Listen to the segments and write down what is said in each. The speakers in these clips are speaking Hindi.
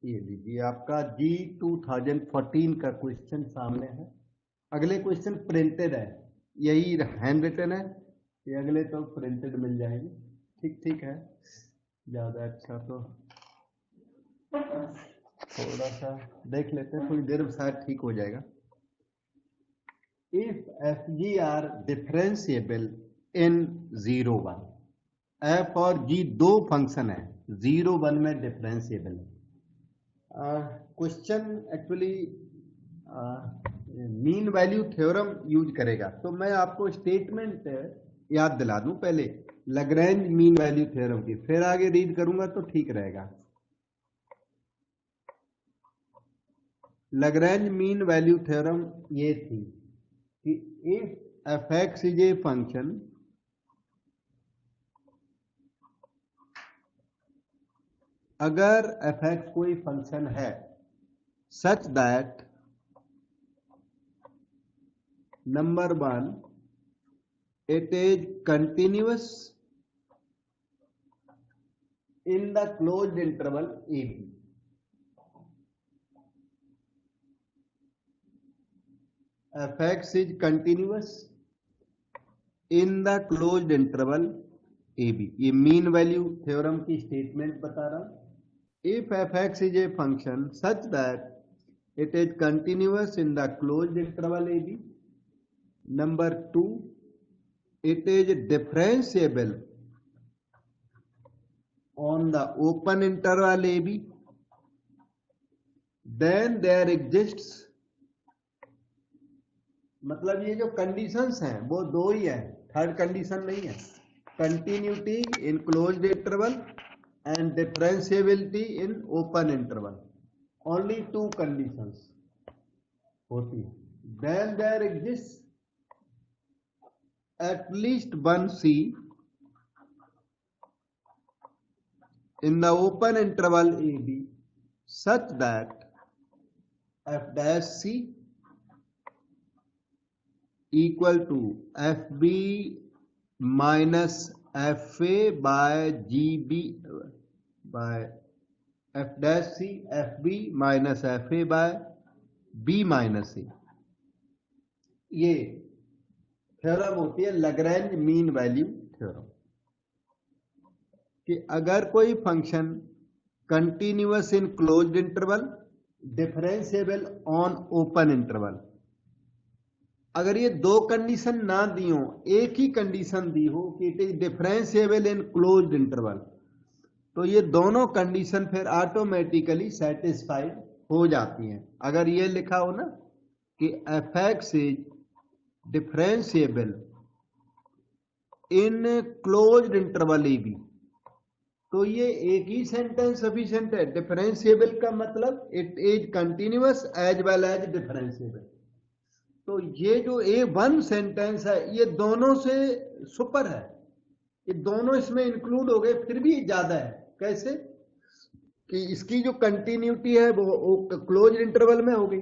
ये लीजिए आपका जी 2014 का क्वेश्चन सामने है। अगले क्वेश्चन प्रिंटेड है, यही हैंड रिटन है, ये अगले तो प्रिंटेड मिल जाएंगे। ठीक ठीक है, ज़्यादा अच्छा तो थोड़ा सा देख लेते हैं, थोड़ी देर में शायद ठीक हो जाएगा। If f g are differentiable in 0 1, f और जी दो फंक्शन है, 0 1 में डिफरेंशिएबल है। Question actually mean value theorem use करेगा, तो मैं आपको स्टेटमेंट याद दिला दूं पहले लैग्रैंज मीन वैल्यू थ्योरम की, फिर आगे रीड करूंगा तो ठीक रहेगा। लैग्रैंज मीन वैल्यू थ्योरम ये थी कि if f x is a function अगर एफ एक्स कोई फंक्शन है such that number 1 it is continuous in the closed interval AB. Fx is continuous in the closed interval AB. ये मीन वैल्यू थ्योरम की स्टेटमेंट बता रहा हूं। If fx is a function such that it is continuous in the closed interval AB. Number 2, it is differentiable on the open interval AB, then there exists, मतलब ये जो कंडीशंस हैं वो दो ही है, थर्ड कंडीशन नहीं है। Continuity in closed interval and differentiability in open interval, only 2 conditions होती है। Then there exist at least one C in the open interval AB such that f dash C equal to FB minus FA by GB by f dash C FB minus FA by B minus C। ये थ्योरम होती है लैग्रैंज मीन वैल्यू थ्योरम, कि अगर कोई function continuous in closed interval differentiable on open interval, अगर ये दो कंडीशन ना दी हो, एक ही कंडीशन दी हो कि it is differentiable in closed interval, तो ये दोनों कंडीशन फिर ऑटोमेटिकली सेटिस्फाइड हो जाती हैं। अगर ये लिखा हो ना कि f x is differentiable in closed interval a b, तो ये एक ही सेंटेंस सफिशिएंट है। डिफरेंशिएबल का मतलब it is continuous as well as differentiable. तो ये जो A1 सेंटेंस है ये दोनों से सुपर है, ये दोनों इसमें इंक्लूड हो गए, फिर भी ज्यादा है। कैसे कि इसकी जो कंटिन्यूटी है वो क्लोज्ड इंटरवल में हो गई,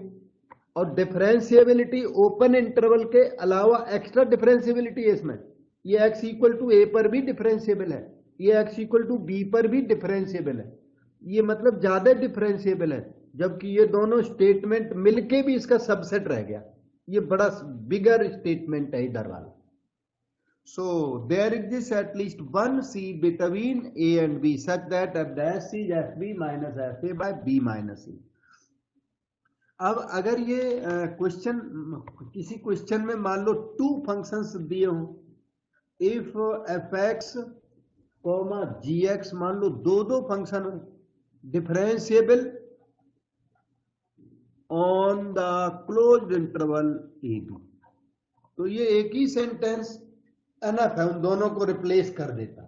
और डिफरेंशिएबिलिटी ओपन इंटरवल के अलावा एक्स्ट्रा डिफरेंशिएबिलिटी है इसमें। ये x इक्वल टू ए पर भी डिफरेंशिएबल है, ये x इक्वल टू बी पर भी डिफरेंशिएबल है, ये मतलब ज्यादा डिफरेंशिएबल है, जबकि ये दोनों स्टेटमेंट मिलके भी इसका सबसेट रह गया। ये बड़ा बिगर स्टेटमेंट है इधर वाला। So there exist at least one C between A and B such that f dash C is FB minus FA by B minus C। अब अगर ये क्वेश्चन किसी क्वेश्चन में मान लो 2 फंक्शंस दिए हों, if f x comma g x, मान लो दो फंक्शन हो differentiable on the closed interval a b, तो ये एक ही सेंटेंस एनफ है, उन दोनों को रिप्लेस कर देता।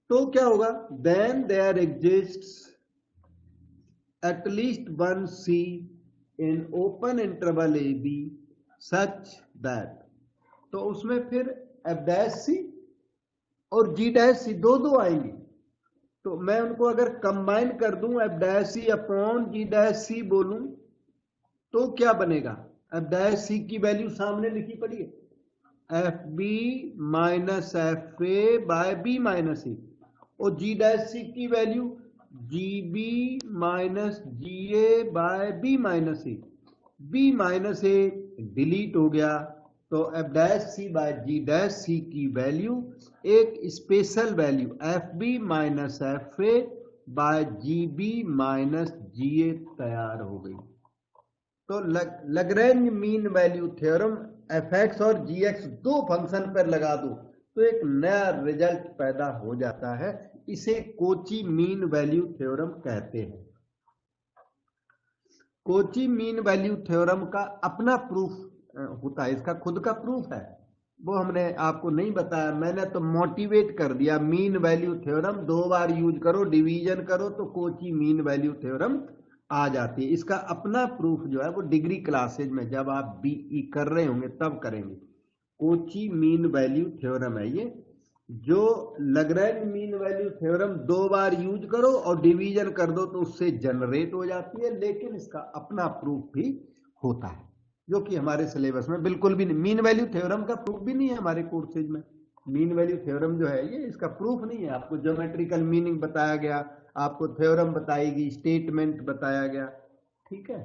तो क्या होगा, then there exists at least one C in open interval AB such that, तो उसमें फिर f dash C और G dash C दो आएंगे, तो मैं उनको अगर कंबाइन कर दूं f dash C upon G dash C बोलूं तो क्या बनेगा। f dash C की वैल्यू सामने लिखी पड़ी है, FB minus FA by B minus C, और G dash C की value G B minus G A by B minus A, B minus A delete हो गया, तो F dash C by ji dash C की वैल्यू एक special value F B minus F A by G B minus G A तैयार हो गई। तो Lagrange mean value theorem F x और जी एक्स दो फंक्शन पर लगा दो तो एक नया रिजल्ट पैदा हो जाता है, इसे कोची मीन वैल्यू थ्योरम कहते हैं। कोची मीन वैल्यू थ्योरम का अपना प्रूफ होता है, इसका खुद का प्रूफ है, वो हमने आपको नहीं बताया, मैंने तो मोटिवेट कर दिया। मीन वैल्यू थ्योरम 2 बार यूज करो, डिवीजन करो तो कोची मीन वैल्यू थ्योरम आ जाती है। इसका अपना प्रूफ जो है वो डिग्री क्लासेज में जब आप बीई कर रहे होंगे तब करेंगे। कोची मीन वैल्यू थ्योरम है ये, जो लैग्रैंज मीन वैल्यू थ्योरम 2 बार यूज करो और डिवीजन कर दो तो उससे जनरेट हो जाती है, लेकिन इसका अपना प्रूफ भी होता है जो कि हमारे सिलेबस में बिल्कुल भी नहीं। मीन वैल्यू थ्योरम का प्रूफ भी नहीं है हमारे कोर्सेज में। मीन वैल्यू थ्योरम जो है ये इसका प्रूफ नहीं है, आपको ज्योमेट्रिकल मीनिंग बताया गया, आपको थ्योरम बताएगी, स्टेटमेंट बताया गया, ठीक है।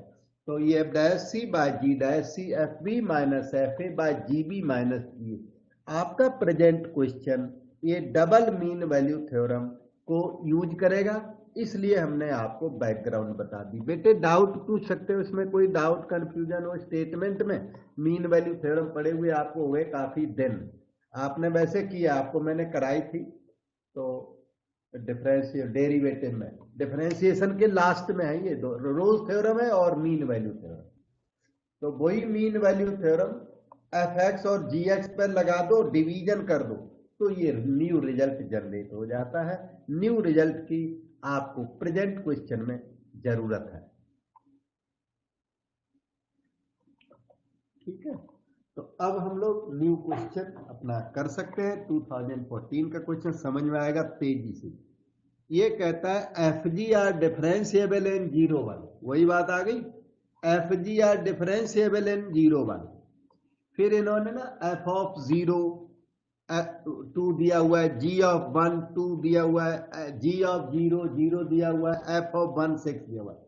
तो ये F dash C by ji dash C F B minus F A by G B minus G. आपका प्रेजेंट क्वेश्चन ये डबल मीन वैल्यू थ्योरम को यूज करेगा, इसलिए हमने आपको बैकग्राउंड बता दी। बेटे डाउट पूछ सकते हो, इसमें कोई डाउट कंफ्यूजन हो स्टेटमेंट में? मीन वैल्यू थ्योरम पढ़े हुए आपको हुए काफी दिन, आपने वैसे किया, आपको मैंने कराई थी, तो डिफरेंशियल डेरिवेटिव में डिफरेंशिएशन के लास्ट में है ये दो, रोल्स थ्योरम है और मीन वैल्यू थ्योरम। तो वही mean value theorem F x और जी एक्स पर लगा दो, डिवीजन कर दो तो ये न्यू रिजल्ट जनरेट हो जाता है। न्यू रिजल्ट की आपको प्रेजेंट क्वेश्चन में जरूरत है, ठीक है। तो अब हम लोग न्यू क्वेश्चन अपना कर सकते हैं। 2014 का क्वेश्चन समझ में आएगा तेजी से। ये कहता है F g are differentiable in 0 1, वही बात आ गई, F g are differentiable in 0 1। फिर इन्होंने ना एफ ऑफ 0 2 दिया हुआ है, जी ऑफ 1 2 दिया हुआ है, जी ऑफ 0 0 दिया हुआ है, एफ ऑफ 1 6 दिया हुआ है।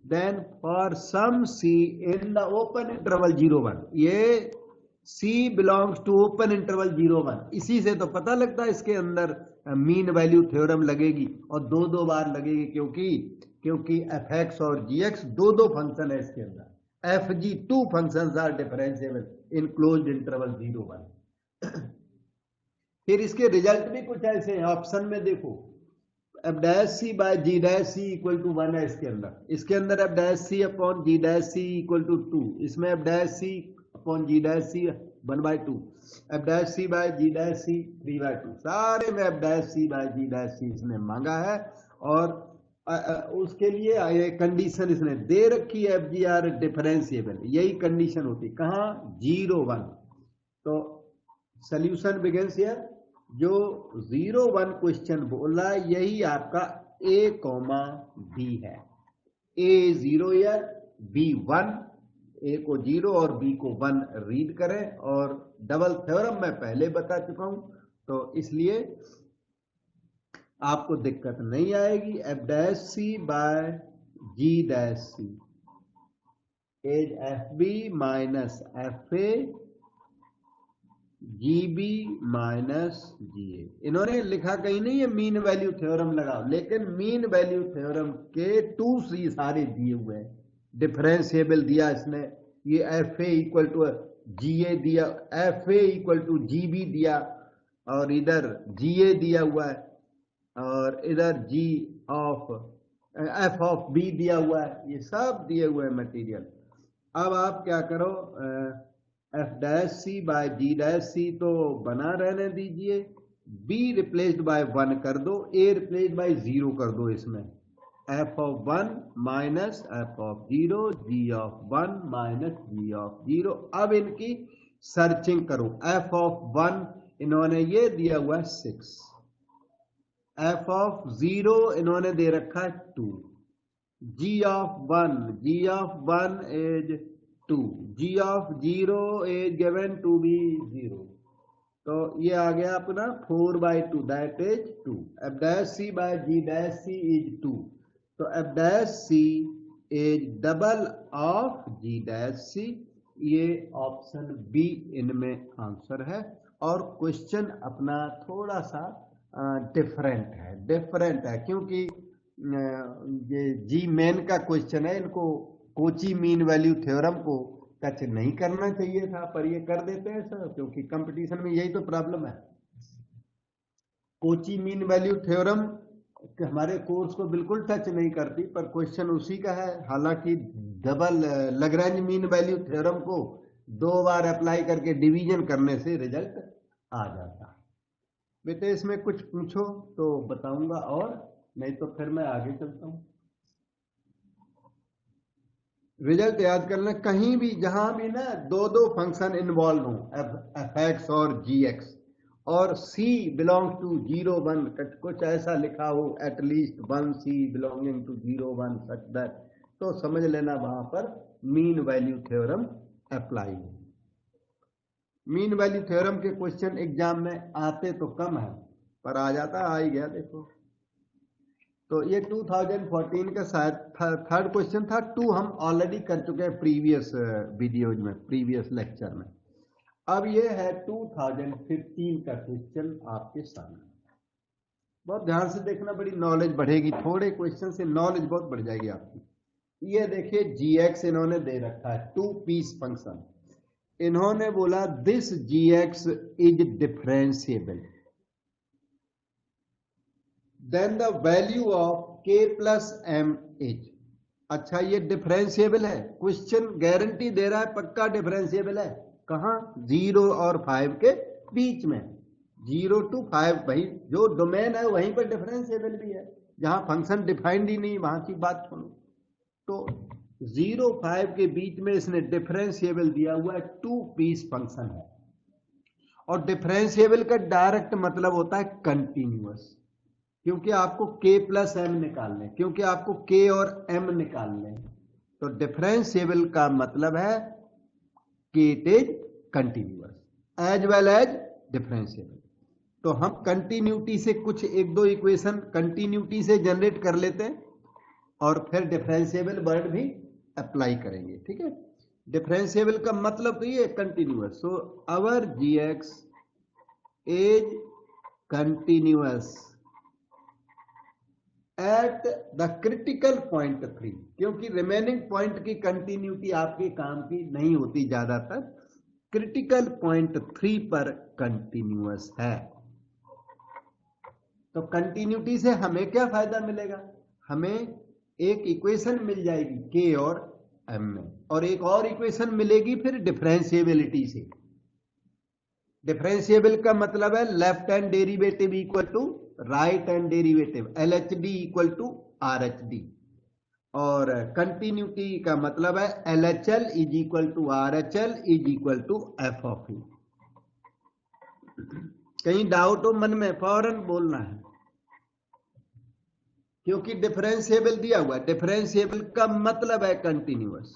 Then for some c in the open interval 0 1, ये C belongs to open interval 0 1, इसी से तो पता लगता है इसके अंदर मीन वैल्यू थ्योरम लगेगी और दो दो बार लगेगी, क्योंकि एफ एक्स और जी एक्स दो दो फंक्शन है इसके अंदर। F g two function are differentiable in closed interval 0 1। फिर इसके रिजल्ट भी कुछ ऐसे हैं, ऑप्शन में देखो f dash C by ji dash c equal to 1 है इसके अंदर f dash c upon g dash c equal to 2, इसमें f dash c upon g dash c 1/2, f dash C by ji dash c 3/2, सारे में f dash C by ji dash c इसने मांगा है। और उसके लिए ये कंडीशन इसने दे रखी है, एफ जी आर डिफरेंशिएबल, यही कंडीशन होती कहाँ 0 1। तो सोल्यूशन बिगिंस हियर, जो 0 1 क्वेश्चन बोला यही आपका A, B है। A 0 या B 1, A को 0 और B को 1 रीड करें, और डबल थ्योरम मैं पहले बता चुका हूं तो इसलिए आपको दिक्कत नहीं आएगी। F dash C by ji dash C is F B minus F A G B minus G A. इन्होंने लिखा कहीं नहीं है मीन वैल्यू थ्योरम लगाओ, लेकिन मीन वैल्यू थ्योरम के 2 सी सारे दिए हुए हैं। डिफरेंशिएबल दिया इसने, ये f a equal to g a दिया, f a equal to g b दिया, और इधर जी ए दिया हुआ है, और इधर जी ऑफ एफ ऑफ बी दिया हुआ है, ये सब दिए हुए हैं मटेरियल। अब आप क्या करो, F dash C by ji dash सी तो बना रहने दीजिए, बी रिप्लेस्ड बाय 1 कर दो, ए रिप्लेस्ड बाय 0 कर दो, इसमें f of 1 minus f of 0, g of 1 minus g of 0। अब इनकी सर्चिंग करो, एफ ऑफ 1 इन्होंने ये दिया हुआ है 6, एफ ऑफ 0 इन्होंने दे रखा है 2, जी of 1 is 2, g of 0 is given to be 0, तो ये आ गया अपना 4/2 that is 2। F dash C by ji dash C is 2। तो F dash C is double of G dash C. ये ऑप्शन बी इनमें आंसर है। और क्वेश्चन अपना थोड़ा सा डिफरेंट है क्योंकि ये जी मेन का क्वेश्चन है, इनको कोची मीन वैल्यू थ्योरम को टच नहीं करना चाहिए था, पर ये कर देते हैं सर, क्योंकि कंपटीशन में यही तो प्रॉब्लम है। कोची मीन वैल्यू थ्योरम हमारे कोर्स को बिल्कुल टच नहीं करती, पर क्वेश्चन उसी का है। हालांकि double Lagrange mean value theorem को 2 बार अप्लाई करके डिवीजन करने से रिजल्ट आ जाता है। बेटे इसमें कुछ पूछो तो बताऊंगा, और नहीं तो फिर मैं आगे चलता हूं। रिजल्ट याद करना, कहीं भी जहां भी ना दो फंक्शन इन्वॉल्व हो, एफ एक्स और जी एक्स, और सी बिलोंग टू 0 1, कुछ ऐसा लिखा हो at least 1 c belonging to 0 1 such that, तो समझ लेना वहां पर मीन वैल्यू थ्योरम अप्लाई है। मीन वैल्यू थ्योरम के क्वेश्चन एग्जाम में आते तो कम है, पर आ जाता, आ ही गया देखो। तो ये 2014 का शायद थर्ड क्वेश्चन था। 2 हम ऑलरेडी कर चुके हैं प्रीवियस वीडियोज में, प्रीवियस लेक्चर में। अब ये है 2015 का क्वेश्चन आपके सामने। बहुत ध्यान से देखना, बड़ी नॉलेज बढ़ेगी, थोड़े क्वेश्चन से नॉलेज बहुत बढ़ जाएगी आपकी। ये देखिए gx इन्होंने दे रखा है 2 पीस फंक्शन। इन्होंने बोला this gx is differentiable, then the value of k plus m is. अच्छा ये डिफरेंशिएबल है, क्वेश्चन गारंटी दे रहा है पक्का डिफरेंशिएबल है। कहां? 0 और 5 के बीच में, 0 to 5, भाई जो डोमेन है वहीं पर डिफरेंशिएबल भी है। जहां फंक्शन डिफाइंड ही नहीं वहां की बात छोड़ो। तो 0 5 के बीच में इसने डिफरेंशिएबल दिया हुआ है, 2 पीस फंक्शन है। और डिफरेंशिएबल का डायरेक्ट मतलब होता है कंटिन्यूअस, क्योंकि आपको k प्लस m निकालने, क्योंकि आपको k और m निकालने। तो डिफरेंशिएबल का मतलब है कि it is continuous as well as differentiable. तो हम कंटिन्यूटी से कुछ 1-2 इक्वेशन कंटिन्यूटी से जनरेट कर लेते हैं और फिर डिफरेंशिएबल वर्ड भी अप्लाई करेंगे, ठीक है। डिफरेंशिएबल का मतलब तो ये continuous. So our gx is continuous at the critical point 3, क्योंकि रिमेनिंग पॉइंट की कंटिन्यूटी आपके काम की नहीं होती ज्यादातर, क्रिटिकल पॉइंट 3 पर कंटिन्यूअस है। तो कंटिन्यूटी से हमें क्या फायदा मिलेगा? हमें एक इक्वेशन मिल जाएगी k और m में, और एक और इक्वेशन मिलेगी फिर डिफरेंशिएबिलिटी से। डिफरेंशिएबल का मतलब है left hand derivative equal to right hand derivative, LHD equal to RHD। और कंटिन्यूटी का मतलब है LHL is equal to RHL is equal to f of e। कहीं डाउट हो मन में फौरन बोलना है, क्योंकि डिफरेंशिएबल दिया हुआ है। डिफरेंशिएबल का मतलब है कंटिन्यूअस।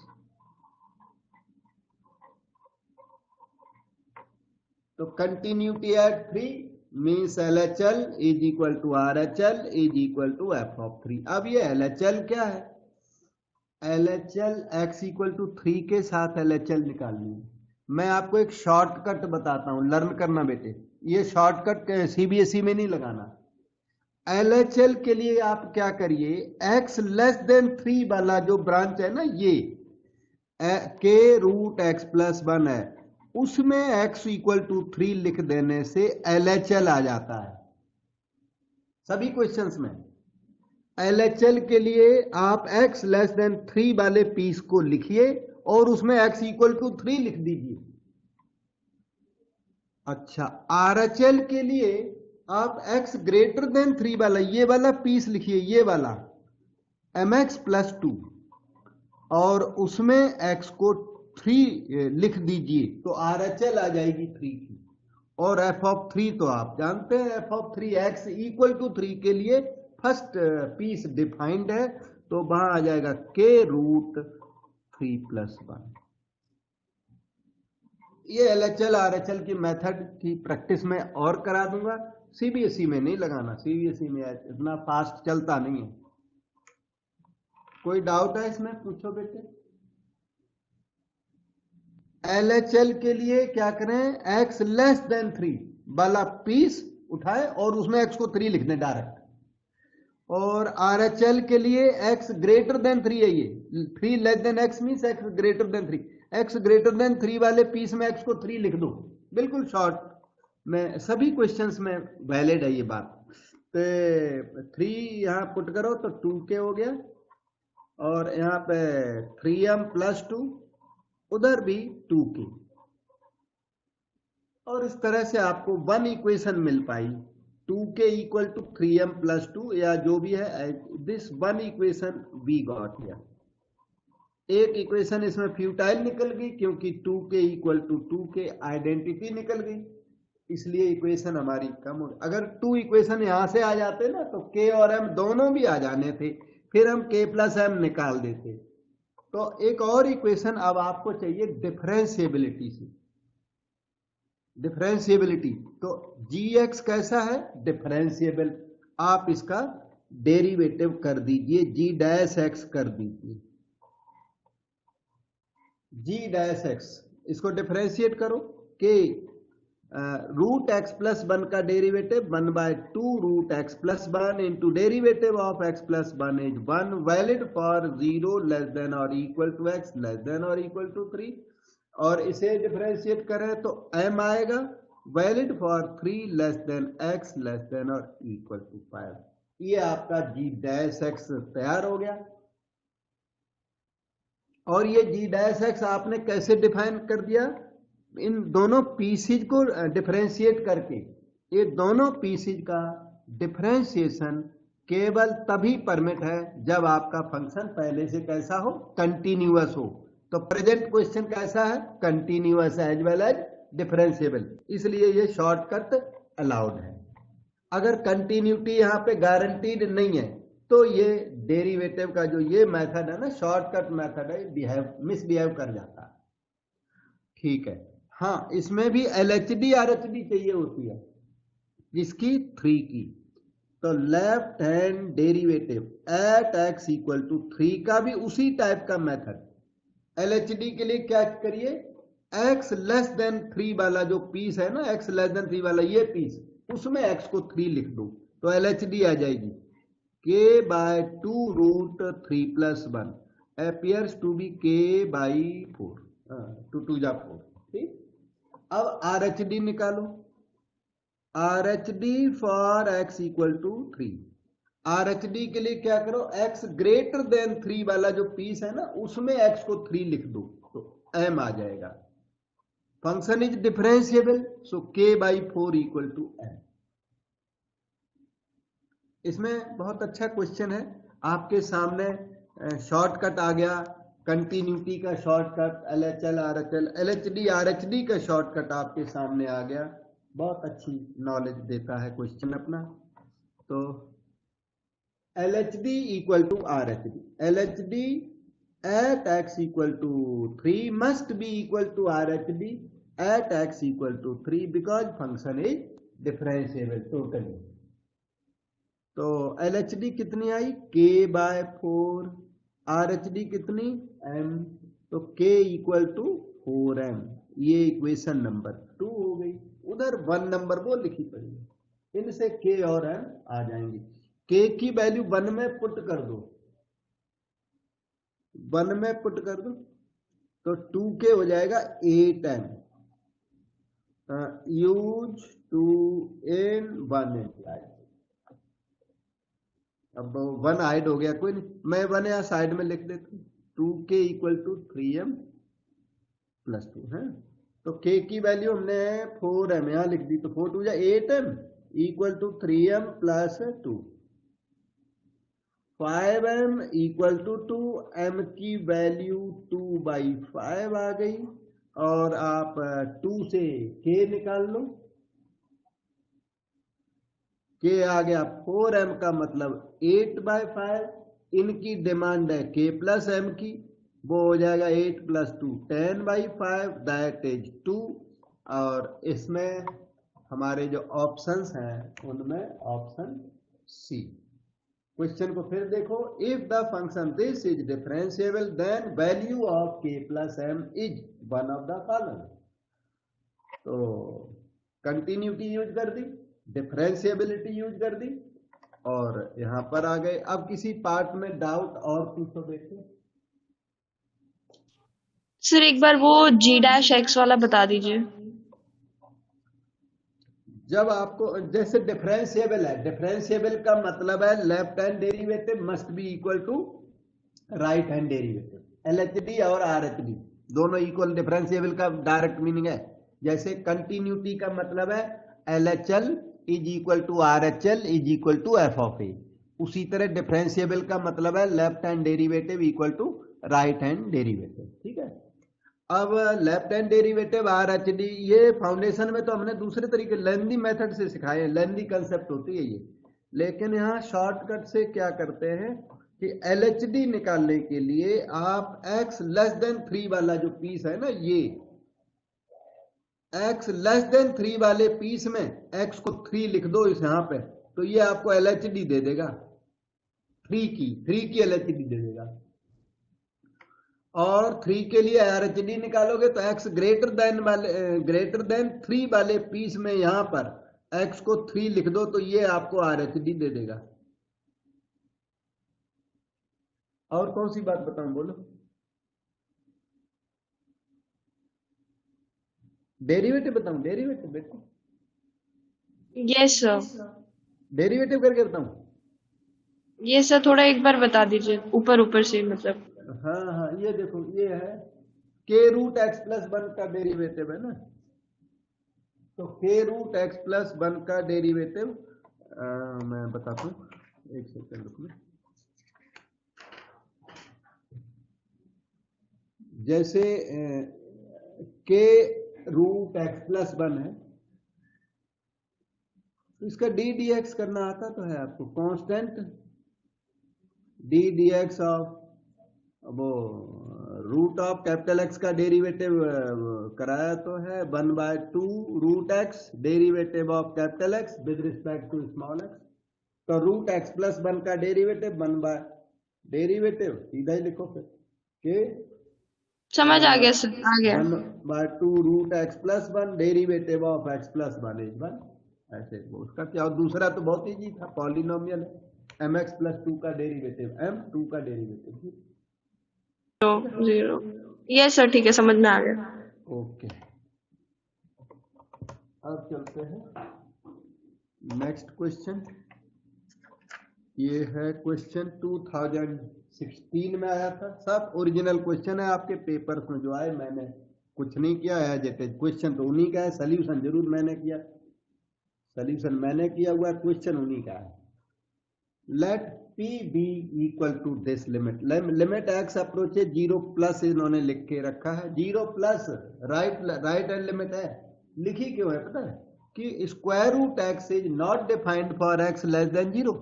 तो continuity at 3 means LHL is equal to RHL is equal to f of 3। अब ये LHL क्या है? LHL x इक्वल टू 3 के साथ LHL निकालनी है। मैं आपको एक शॉर्टकट बताता हूं, लर्न करना बेटे। ये शॉर्टकट CBSE में नहीं लगाना। LHL के लिए आप क्या करिए, x लेस देन 3 वाला जो ब्रांच है ना, ये k रूट x प्लस 1 है, उसमें x इक्वल टू 3 लिख देने से LHL आ जाता है। सभी क्वेश्चंस में LHL के लिए आप x लेस देन 3 वाले पीस को लिखिए और उसमें x इक्वल टू 3 लिख दीजिए। अच्छा, RHL के लिए आप x ग्रेटर देन 3 वाला, ये वाला पीस लिखिए, ये वाला mx प्लस 2, और उसमें x को 3 लिख दीजिए, तो RHL आ जाएगी 3 की। और f ऑफ 3 तो आप जानते हैं, f of 3 x equal to 3 के लिए फर्स्ट पीस डिफाइंड है, तो वहां आ जाएगा k रूट 3 प्लस 1। ये LHL RHL की मेथड की प्रैक्टिस में और करा दूंगा, CBSE में नहीं लगाना, CBSE में इतना फास्ट चलता नहीं है। कोई डाउट है इसमें, पूछो बेटे। LHL के लिए क्या करें, x लेस देन 3 वाला पीस उठाए और उसमें x को 3 लिख दें डायरेक्ट, और RHL के लिए x ग्रेटर देन 3 है, ये 3 less then x means x greater than 3, x greater than 3 वाले पीस में x को 3 लिख दो, बिल्कुल शॉर्ट में सभी क्वेश्चंस में वैलिड है ये बात। तो 3 यहाँ पुट करो तो 2k हो गया, और यहाँ पे 3m प्लस 2, उधर भी 2k, और इस तरह से आपको वन इक्वेशन मिल पाई, 2k equal to 3m plus 2, या जो भी है, this one equation we got here. एक इक्वेशन इसमें फ्यूटाइल निकल गई क्योंकि 2k equal to 2k identity निकल गई, इसलिए इक्वेशन हमारी कम हो गई। अगर 2 इक्वेशन यहां से आ जाते ना तो k और m दोनों भी आ जाने थे, फिर हम k प्लस m निकाल देते। तो एक और इक्वेशन अब आपको चाहिए डिफरेंशिएबिलिटी से, डिफरेंशिएबिलिटी। तो gx कैसा है, डिफरेंशिएबल, आप इसका डेरिवेटिव कर दीजिए, g डैश x कर दीजिए, g डैश x, इसको डिफरेंशिएट करो, k रूट एक्स प्लस 1 का derivative 1/2 root x plus 1 into derivative of x plus 1 is 1, valid for 0 less than और equal to x less than और इक्वल टू 3, और इसे डिफरेंशिएट करें तो m आएगा, valid for 3 less than x less than और इक्वल टू 5। ये आपका g डैश x तैयार हो गया। और ये g डैश x आपने कैसे डिफाइन कर दिया, इन दोनों पीसीज को डिफरेंशिएट करके। ये दोनों पीसीज का डिफरेंशिएशन केवल तभी परमिट है जब आपका फंक्शन पहले से कैसा हो, कंटिन्यूअस हो। तो प्रेजेंट क्वेश्चन कैसा है, continuous as well as differentiable, इसलिए ये शॉर्टकट अलाउड है। अगर कंटिन्यूटी यहाँ पे गारंटीड नहीं है तो ये डेरिवेटिव का जो ये मेथड है ना, शॉर्टकट मेथड है, मिसबिहेव कर जाता है। ठीक है, हाँ, इसमें भी LHD RHD चाहिए होती है, जिसकी 3 की। तो left hand derivative at x equal to 3 का भी उसी टाइप का मेथड। LHD के लिए क्या करिए, x लेस देन 3 वाला जो पीस है ना, x लेस देन 3 वाला ये पीस, उसमें x को 3 लिख दो तो LHD आ जाएगी, k/2 root 3 plus 1 appears to be k/4, 2 2 जा 4। ठीक, अब RHD निकालो, RHD for x equal to 3। RHD के लिए क्या करो, x ग्रेटर देन 3 वाला जो पीस है ना, उसमें x को 3 लिख दो तो m आ जाएगा। Function is differentiable, so k/4 equal to m। इसमें बहुत अच्छा क्वेश्चन है, आपके सामने शॉर्टकट आ गया, कंटिन्यूटी का shortcut, LHL RHL, LHD RHD का शॉर्टकट आपके सामने आ गया। बहुत अच्छी नॉलेज देता है क्वेश्चन अपना। तो LHD equal to RHD, LHD at x equal to 3 must be equal to RHD at x equal to 3 because function is differentiable totally. तो LHD कितनी आई, k/4, RHD कितनी, m, तो k इक्वल टू 4m। ये इक्वेशन नंबर 2 हो गई। उधर 1 नंबर वो लिखी पड़ी है, इनसे k और m आ जाएंगे। k की वैल्यू 1 में पुट कर दो, 1 में पुट कर दो तो 2k हो जाएगा 8m, use to n 1 employ. अब 1 हाइड हो गया, कोई नहीं, मैं 1 यहाँ साइड में लिख देता हूँ, 2k equal to 3m plus 2 है। तो k की वैल्यू हमने 4m यहाँ लिख दी, तो 4 2 जा 8m equal to 3m plus 2, 5m equal to 2, m की वैल्यू 2/5 आ गई, और आप 2 से k निकाल लो, k आ गया 4m का मतलब 8/5। इनकी डिमांड है k प्लस m की, वो हो जाएगा 8 + 2 10/5 दैट इज 2। और इसमें हमारे जो ऑप्शंस हैं उनमें ऑप्शन सी। क्वेश्चन को फिर देखो, if the function this is differentiable then value of k + m is one of the following. तो कंटिन्यूटी यूज कर दी, डिफरेंशिएबिलिटी यूज कर दी, और यहां पर आ गए। अब किसी पार्ट में डाउट और पूछो बेटे। सर एक बार वो g' वाला बता दीजिए। जब आपको जैसे डिफरेंशिएबल है, डिफरेंशिएबल का मतलब है left hand derivative must be equal to right hand derivative. LHD और RHD दोनों इक्वल डिफरेंशिएबल का डायरेक्ट मीनिंग है। जैसे कंटिन्यूटी का मतलब है LHL is equal to RHL is equal to f(a). उसी तरह डिफरेंशिएबल का मतलब है left hand derivative equal to right hand derivative. ठीक है। अब लेफ्ट हैंड डेरिवेटिव RHD, ये फाउंडेशन में तो हमने दूसरे तरीके लेंदी मेथड से सिखाए हैं, लेंदी कंसेप्ट होती है ये। लेकिन यहाँ शॉर्टकट से क्या करते हैं कि LHD निकालने के लिए आप x<3 वाला जो पीस है ना, ये x<3 वाले पीस में x को 3 लिख दो इस यहाँ पे, तो ये आपको LHD दे देगा, 3 की LHD दे देगा। और 3 के लिए RHD निकालोगे तो x ग्रेटर देन 3 वाले पीस में यहां पर x को 3 लिख दो तो ये आपको RHD दे देगा। और कौन सी बात बताऊं, बोलो। डेरिवेटिव बताऊं, डेरिवेटिव देखो, यस सर। डेरिवेटिव करके बताऊं। ये सर थोड़ा एक बार बता दीजिए ऊपर ऊपर से, मतलब। हाँ हाँ, ये देखो, ये है k√x+1 का डेरिवेटिव है ना। तो k√x+1 का डेरिवेटिव मैं बताता हूँ, एक सेकंड रुको। जैसे k√x+1 है, तो इसका ddx करना आता तो है आपको, कांस्टेंट ddx ऑफ वो √X का डेरिवेटिव कराया तो है 1/2 derivative of X with respect to small x। तो √x+1 का डेरिवेटिव 1 डेरिवेटिव सीधा ही लिखो फिर के समझ आ गया सर, आ गया। 1/2 √x+1 derivative of x+1 is 1। ऐसे उसका क्या, और दूसरा तो बहुत ईजी था, पॉलिनोमियल है, mx+2 का डेरिवेटिव m2 का डेरिवेटिव 0। यस सर, ठीक है, समझ में आ गया। ओके। अब चलते हैं नेक्स्ट क्वेश्चन। ये है क्वेश्चन 2016 में आया था, सब ओरिजिनल क्वेश्चन है आपके पेपर्स में जो आए, मैंने कुछ नहीं किया है, जैसे क्वेश्चन तो उन्हीं का है, सॉल्यूशन जरूर मैंने किया, सॉल्यूशन मैंने किया हुआ, क्वेश्चन उन्हीं का है। लेट p be equal to this limit, limit x approaches 0+ इन्होंने लिख के रखा है, 0+ राइट हैंड लिमिट है। लिखी क्यों है पता है, कि √x is not defined for x less than 0।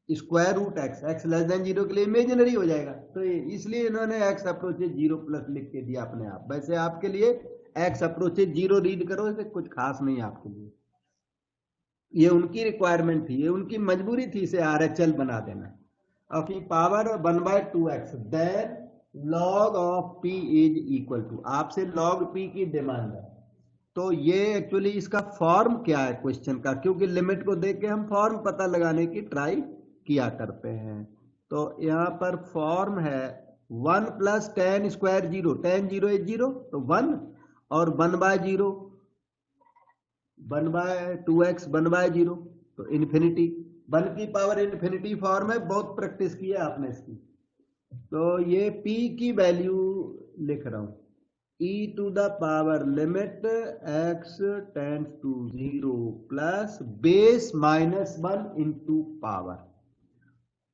√x less than 0 के लिए इमेजिनरी हो जाएगा, तो इसलिए इन्होंने x अप्रोचेज 0+ लिख के दिया अपने आप। वैसे आपके लिए x अप्रोचेज 0 रीड करो, इसे कुछ खास नहीं आपके लिए, ये उनकी रिक्वायरमेंट थी, ये उनकी मजबूरी थी इसे RHL बना देना। और की power 1/2x then log of p is equal to, आपसे log p की डिमांड है। तो ये एक्चुअली इसका फॉर्म क्या है क्वेश्चन का, क्योंकि लिमिट को देख के हम फॉर्म पता लगाने की ट्राई किया करते हैं। तो यहाँ पर फॉर्म है 1 + tan² 0, tan 0 इज 0 तो 1, और 1/0 1/2x 1/0 तो इन्फिनिटी, 1 की पावर इन्फिनिटी फॉर्म है, बहुत प्रैक्टिस की है आपने इसकी। तो ये p की वैल्यू लिख रहा हूं, e⁻ limit x tends to 0 plus base -1 into power.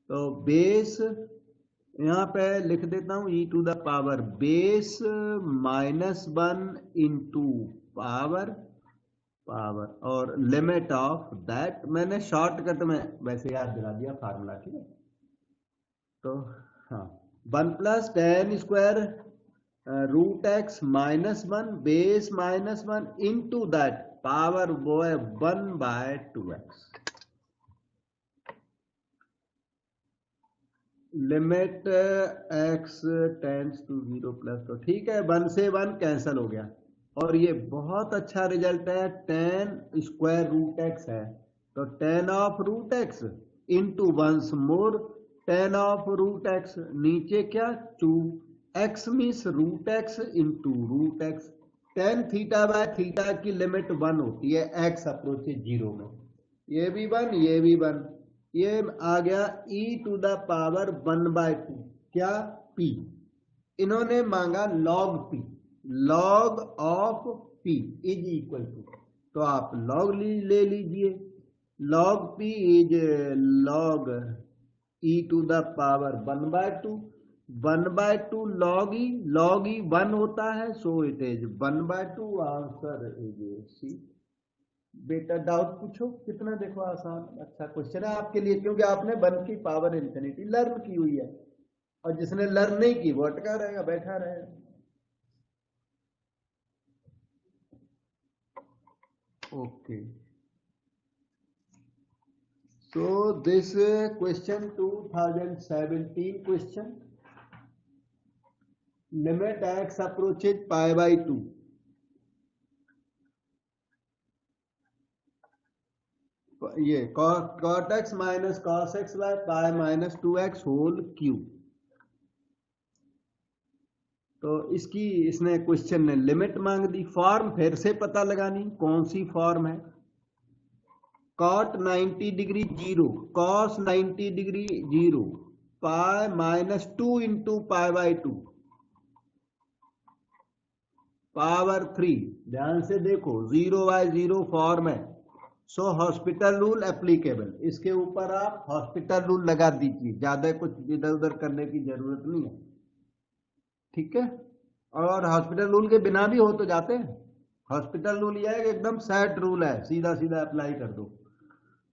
तो बेस यहाँ पे लिख देता हूं e⁻ बेस -1 इंटू पावर और लिमिट ऑफ दैट, मैंने शॉर्टकट में वैसे याद दिला दिया फार्मूला, ठीक है। तो हाँ, 1 plus tan square root x minus one base minus one into that power वो है 1/2x। Limit x tends to 0 plus, तो ठीक है 1 से 1 कैंसिल हो गया। और ये बहुत अच्छा रिजल्ट है, टेन स्क्वायर रूट एक्स है, तो tan of root x into once more tan of root x, नीचे क्या 2 x means root x into root x. Tan theta by theta की लिमिट 1 होती है, एक्स अप्रोचेज 0 में, ये भी 1 ये भी 1, ये आ गया e टू द पावर 1/2 क्या p। इन्होंने मांगा log p, log of p is equal to, तो आप log ले लीजिए, log p is log e to the power 1/2, 1/2 log e 1 होता है, so it is 1/2, answer is C. बेटा डाउट पूछो कितना, देखो आसान अच्छा क्वेश्चन है आपके लिए, क्योंकि आपने 1 की पावर इंफिनिटी लर्न की हुई है, और जिसने लर्न नहीं की वो अटका रहेगा, बैठा रहेगा। Okay, so this question 2017 question, limit x approaches π/2, ये cot x minus cos x by pi minus 2x whole cube. तो इसकी इसने क्वेश्चन ने लिमिट मांग दी, फॉर्म फिर से पता लगानी, कौन सी फॉर्म है, cot 90 degree 0, cos 90 degree 0, pi minus 2 into π/2 power 3। ध्यान से देखो 0/0 फॉर्म है, सो हॉस्पिटल रूल एप्लीकेबल, इसके ऊपर आप हॉस्पिटल रूल लगा दीजिए, ज्यादा कुछ इधर उधर करने की जरूरत नहीं है, ठीक है। और हॉस्पिटल रूल के बिना भी हो तो जाते हैं, हॉस्पिटल रूल यह है कि एकदम सेट रूल है, सीधा सीधा अप्लाई कर दो,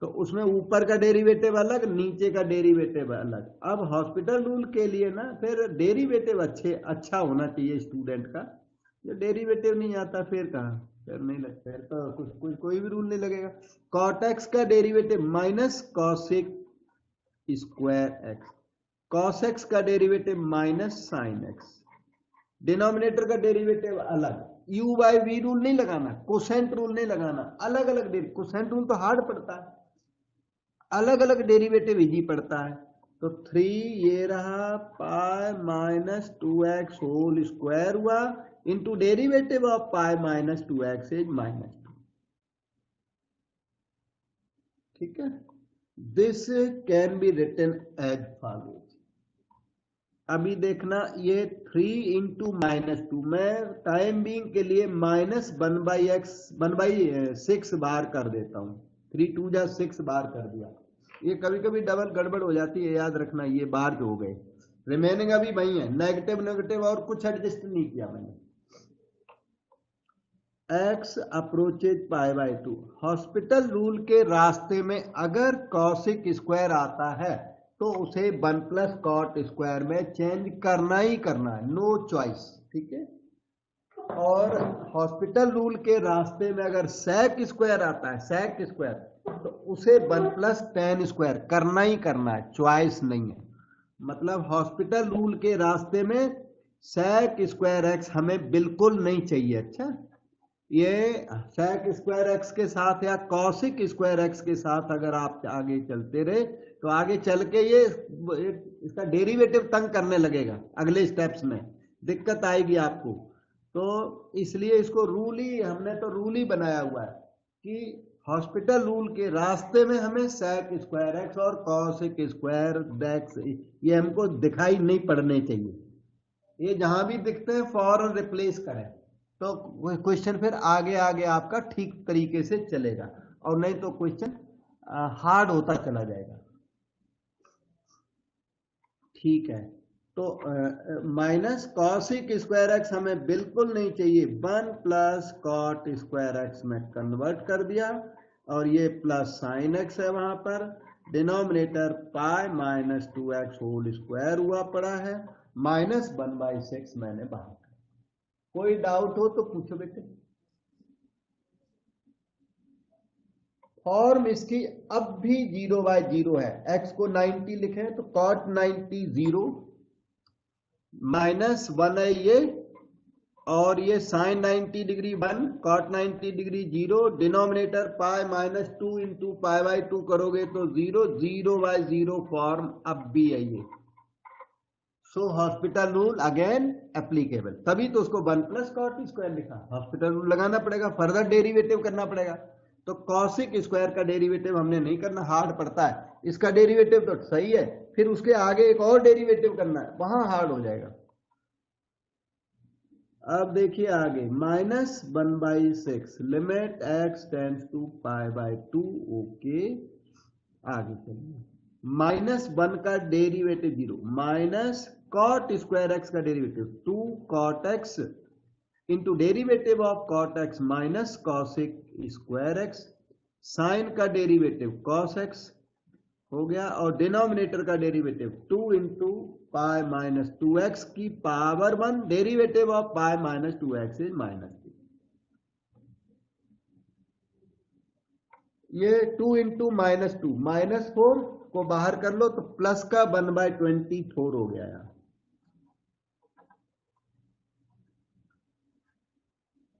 तो उसमें ऊपर का डेरिवेटिव अलग नीचे का डेरिवेटिव अलग। अब हॉस्पिटल रूल के लिए ना फिर डेरिवेटिव अच्छा होना चाहिए स्टूडेंट का, जो डेरिवेटिव नहीं आता फिर कहाँ, फिर नहीं लगता है, तो कोई भी रूल नहीं लगेगा। cot x का derivative minus cosec square x, cos x का derivative minus sin x, denominator का डेरिवेटिव अलग, u बाई वी रूल नहीं लगाना, कोसेंट रूल नहीं लगाना, अलग अलग कोसेंट रूल तो हार्ड पड़ता है, अलग अलग डेरिवेटिव इजी पड़ता है। तो 3 ये रहा pi minus 2x whole square हुआ into derivative of pi minus 2x is -2, ठीक है। This can be written as follows. अभी देखना ये 3 इंटू -2 मैं टाइम बीइंग के लिए -1/6 बार कर देता हूं, 3 2 जा 6 बार कर दिया, ये कभी कभी डबल गड़बड़ हो जाती है, याद रखना ये बार जो हो गए, रिमेनिंग अभी वही है, नेगेटिव नेगेटिव और कुछ एडजस्ट नहीं किया मैंने। x अप्रोचेज π/2, हॉस्पिटल रूल के रास्ते में अगर कॉसिक स्क्वायर आता है तो उसे 1 प्लस कॉट स्क्वायर में चेंज करना ही करना है, नो चॉइस, ठीक है। और हॉस्पिटल रूल के रास्ते में अगर सेक स्क्वायर आता है, सेक स्क्वायर, तो उसे 1 प्लस टेन स्क्वायर करना ही करना है, चॉइस नहीं है। मतलब हॉस्पिटल रूल के रास्ते में सेक स्क्वायर एक्स हमें बिल्कुल नहीं चाहिए। अच्छा, ये सेक स्क्वायर एक्स के साथ या कॉसिक स्क्वायर एक्स के साथ अगर आप आगे चलते रहे तो आगे चल के ये इसका डेरिवेटिव तंग करने लगेगा, अगले स्टेप्स में दिक्कत आएगी आपको। तो इसलिए इसको रूल ही, हमने तो रूल ही बनाया हुआ है कि हॉस्पिटल रूल के रास्ते में हमें सेक स्क्वायर एक्स और कॉसिक स्क्वायर एक्स ये हमको दिखाई नहीं पड़ने चाहिए, ये जहां भी दिखते हैं फौरन रिप्लेस करें, तो क्वेश्चन फिर आगे आगे आपका ठीक तरीके से चलेगा, और नहीं तो क्वेश्चन हार्ड होता चला जाएगा, ठीक है। तो माइनस कॉसिक स्क्वायर एक्स हमें बिल्कुल नहीं चाहिए, 1 प्लस कॉट स्क्वायर एक्स में कन्वर्ट कर दिया, और ये प्लस साइन एक्स है वहां पर, denominator pi minus 2x whole square हुआ पड़ा है, -1/6 मैंने बाहर कर। कोई डाउट हो तो पूछो बेटे। फॉर्म इसकी अब भी 0/0 है। x को 90 लिखे तो cot 90 0 -1 है ये, और ये sin 90 degree 1, cot 90 degree 0, denominator pi -2 into पाई/2 करोगे तो 0, 0/0 फॉर्म अब भी है ये। So hospital rule again applicable, तभी तो उसको 1 + cot स्क्वायर लिखा। हॉस्पिटल रूल लगाना पड़ेगा, फर्दर डेरिवेटिव करना पड़ेगा। तो कॉसिक स्क्वायर का डेरिवेटिव हमने नहीं करना, हार्ड पड़ता है। इसका डेरिवेटिव तो सही है, फिर उसके आगे एक और डेरिवेटिव करना है, वहां हार्ड हो जाएगा। अब देखिए आगे, -1/6 लिमिट x टेंड्स टू π/2। ओके, आगे चलिए। -1 का derivative 0, minus cot square x का derivative 2 cot x into derivative of cot x minus cosic square x, sine का डेरिवेटिव cos x हो गया, और डिनोमिनेटर का डेरिवेटिव 2 इंटू π-2x की power 1, derivative of π-2x is -2। ये 2 इंटू -2, -4 को बाहर कर लो तो प्लस का 1/24 हो गया यार।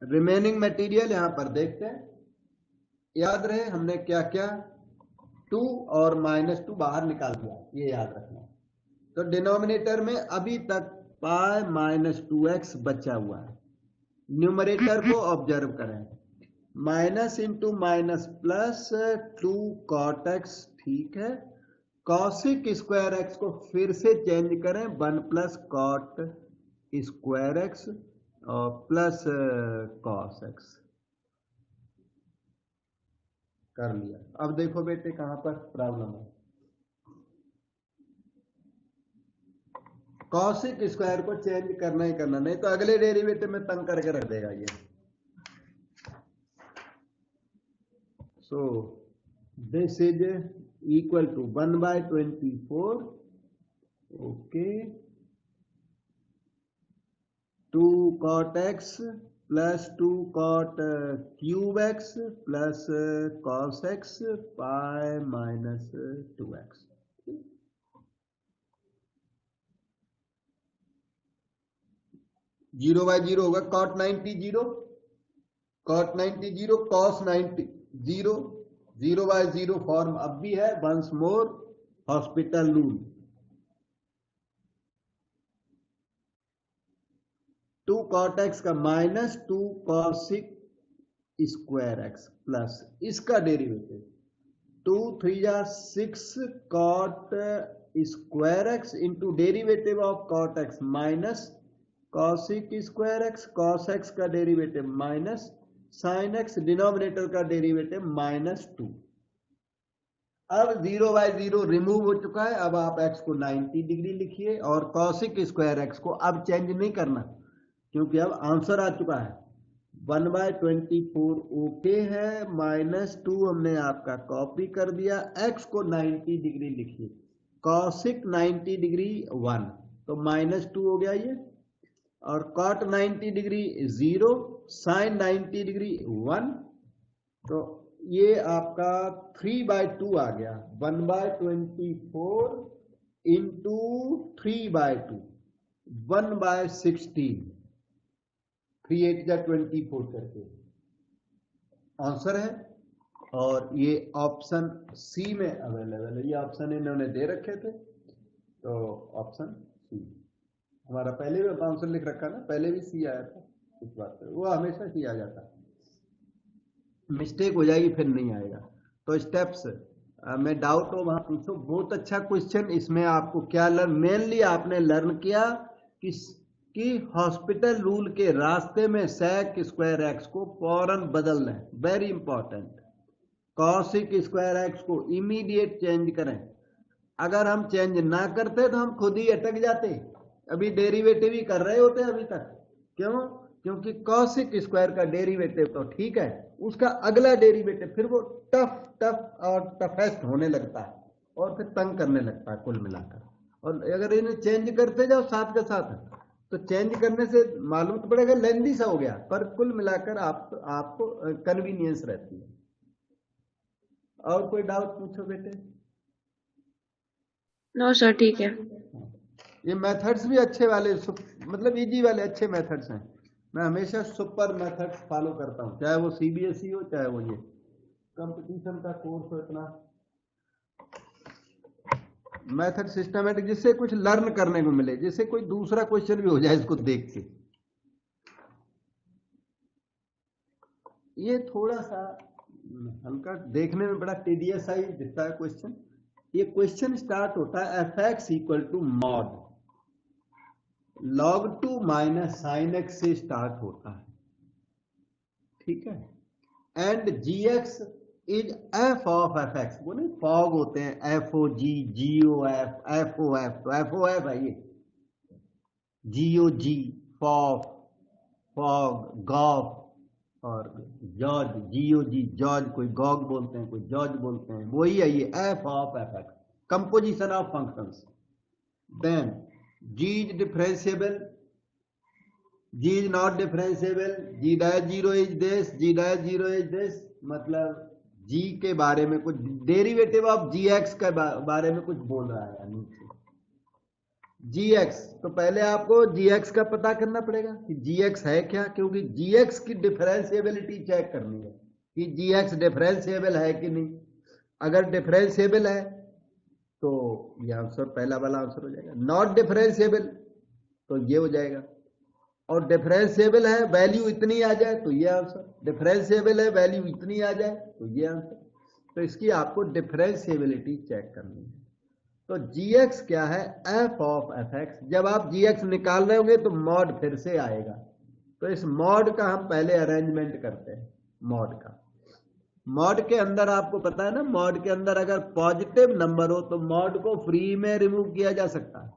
रिमेनिंग मटेरियल यहां पर देखते हैं। याद रहे हमने क्या क्या, 2 और -2 बाहर निकाल दिया, ये याद रखना। तो डिनोमिनेटर में अभी तक π-2x बचा हुआ है। न्यूमरेटर को ऑब्जर्व करें, minus into minus plus 2 cot x, ठीक है। कॉसिक स्क्वायर x को फिर से चेंज करें, 1 + cot स्क्वायर x और प्लस cos x कर लिया। अब देखो बेटे कहां पर प्रॉब्लम है। कॉसिक स्क्वायर को चेंज करना ही करना, नहीं तो अगले डेरिवेटिव में तंग करके रख देगा ये। So this is equal to 1/24। Okay, 2 cot x plus 2 cot cube x plus cos x π-2x। 0/0 होगा, cot 90 0, cot 90 0, cos 90 0, 0/0 फॉर्म अब भी है। Once more hospital rule, 2 cot x का -2 cosic स्क्वायर x प्लस इसका derivative 2 3 6 cot square x into derivative of cot x minus cosic square x, cos x का derivative minus sin x, denominator का डेरिवेटिव -2। अब 0/0 रिमूव हो चुका है। अब आप x को 90 डिग्री लिखिए और cosic स्क्वायर x को अब चेंज नहीं करना, क्योंकि अब आंसर आ चुका है। 1/24 ओके है, -2 हमने आपका कॉपी कर दिया। x को 90 डिग्री लिखिए, cosic 90 डिग्री 1, तो -2 हो गया ये, और cot 90 डिग्री 0, sin 90 डिग्री 1, तो ये आपका 3/2 आ गया। 1/24 इंटू 3/2, 1/16, 3 8 जा 24 करके आंसर है। और ये ऑप्शन सी में अवेलेबल है। ये ऑप्शन इन्होंने दे रखे थे, तो ऑप्शन सी हमारा पहले भी आंसर लिख रखा ना, पहले भी सी आया था। इस बात पर वो हमेशा सी आ जाता, मिस्टेक हो जाएगी फिर नहीं आएगा। तो स्टेप्स में डाउट हो वहां पूछो। बहुत अच्छा क्वेश्चन। इसमें आपको क्या मेनली आपने लर्न किया कि हॉस्पिटल रूल के रास्ते में sec स्क्वायर x को फौरन बदल लें, very important. cosic square x को इमीडिएट चेंज करें। अगर हम चेंज ना करते तो हम खुद ही अटक जाते, अभी डेरिवेटिव ही कर रहे होते अभी तक। क्यों? क्योंकि cosic स्क्वायर का डेरिवेटिव तो ठीक है, उसका अगला डेरिवेटिव फिर वो टफ और टफेस्ट होने लगता है और फिर तंग करने लगता है कुल मिलाकर। और अगर इन्हें चेंज करते जाओ साथ के साथ, तो चेंज करने से मालूम तो पड़ेगा लेंदी सा हो गया, पर कुल मिलाकर आपको कन्वीनियंस रहती है। और कोई डाउट पूछो बेटे। नो सर, ठीक है। ये मेथड्स भी अच्छे वाले, मतलब इजी वाले अच्छे मेथड्स हैं। मैं हमेशा सुपर मेथड्स फॉलो करता हूँ, चाहे वो सीबीएसई हो चाहे वो ये कंपटीशन का कोर्स हो। इतना मेथड सिस्टमेटिक, जिससे कुछ लर्न करने को मिले, जिससे कोई दूसरा क्वेश्चन भी हो जाए इसको देख के। ये थोड़ा सा हल्का देखने में बड़ा टीडियस सा ही दिखता है क्वेश्चन। ये क्वेश्चन स्टार्ट होता है fx equal to mod log 2 minus sine x से स्टार्ट होता है, ठीक है। And gx is f of fx, वो नहीं फॉग होते हैं fog gof fof, तो fof है ये, gog फॉग फॉग गॉफ, और जॉर्ज GOG जॉर्ज, कोई गॉग बोलते हैं कोई जॉर्ज बोलते हैं, वही है ये f of fx, composition of functions. Then g is differentiable, g is not differentiable, g dash 0 is this, g dash 0 is this, मतलब g के बारे में कुछ, डेरिवेटिव ऑफ gx के बारे में कुछ बोल रहा है नीचे। gx, तो पहले आपको gx का पता करना पड़ेगा कि gx है क्या, क्योंकि gx की डिफरेंशिएबिलिटी चेक करनी है कि gx डिफरेंशिएबल है कि नहीं। अगर डिफरेंशिएबल है तो ये आंसर पहला वाला आंसर हो जाएगा, नॉट डिफरेंशिएबल तो ये हो जाएगा, और डिफरेंशिएबल है वैल्यू इतनी आ जाए तो ये आंसर, डिफरेंशिएबल है वैल्यू इतनी आ जाए तो ये आंसर। तो इसकी आपको डिफरेंशिएबिलिटी चेक करनी है। तो gx क्या है, f ऑफ fx। जब आप gx निकाल रहे होंगे तो मॉड फिर से आएगा, तो इस मॉड का हम पहले अरेंजमेंट करते हैं। मॉड के अंदर आपको पता है ना, मॉड के अंदर अगर पॉजिटिव नंबर हो तो मॉड को फ्री में रिमूव किया जा सकता है।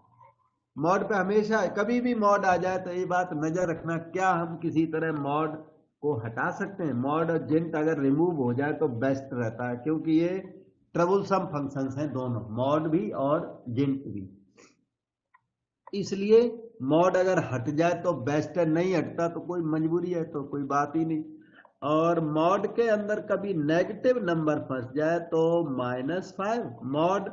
मॉड पे हमेशा कभी भी मॉड आ जाए तो ये बात नजर रखना, क्या हम किसी तरह मॉड को हटा सकते हैं। मॉड और जिंट अगर रिमूव हो जाए तो बेस्ट रहता है, क्योंकि ये ट्रबलसम फंक्शंस हैं दोनों, मॉड भी और जिंट भी, इसलिए मॉड अगर हट जाए तो बेस्ट है, नहीं हटता तो कोई मजबूरी है तो कोई बात ही नहीं। और मॉड के अंदर कभी नेगेटिव नंबर फंस जाए तो -5, मॉड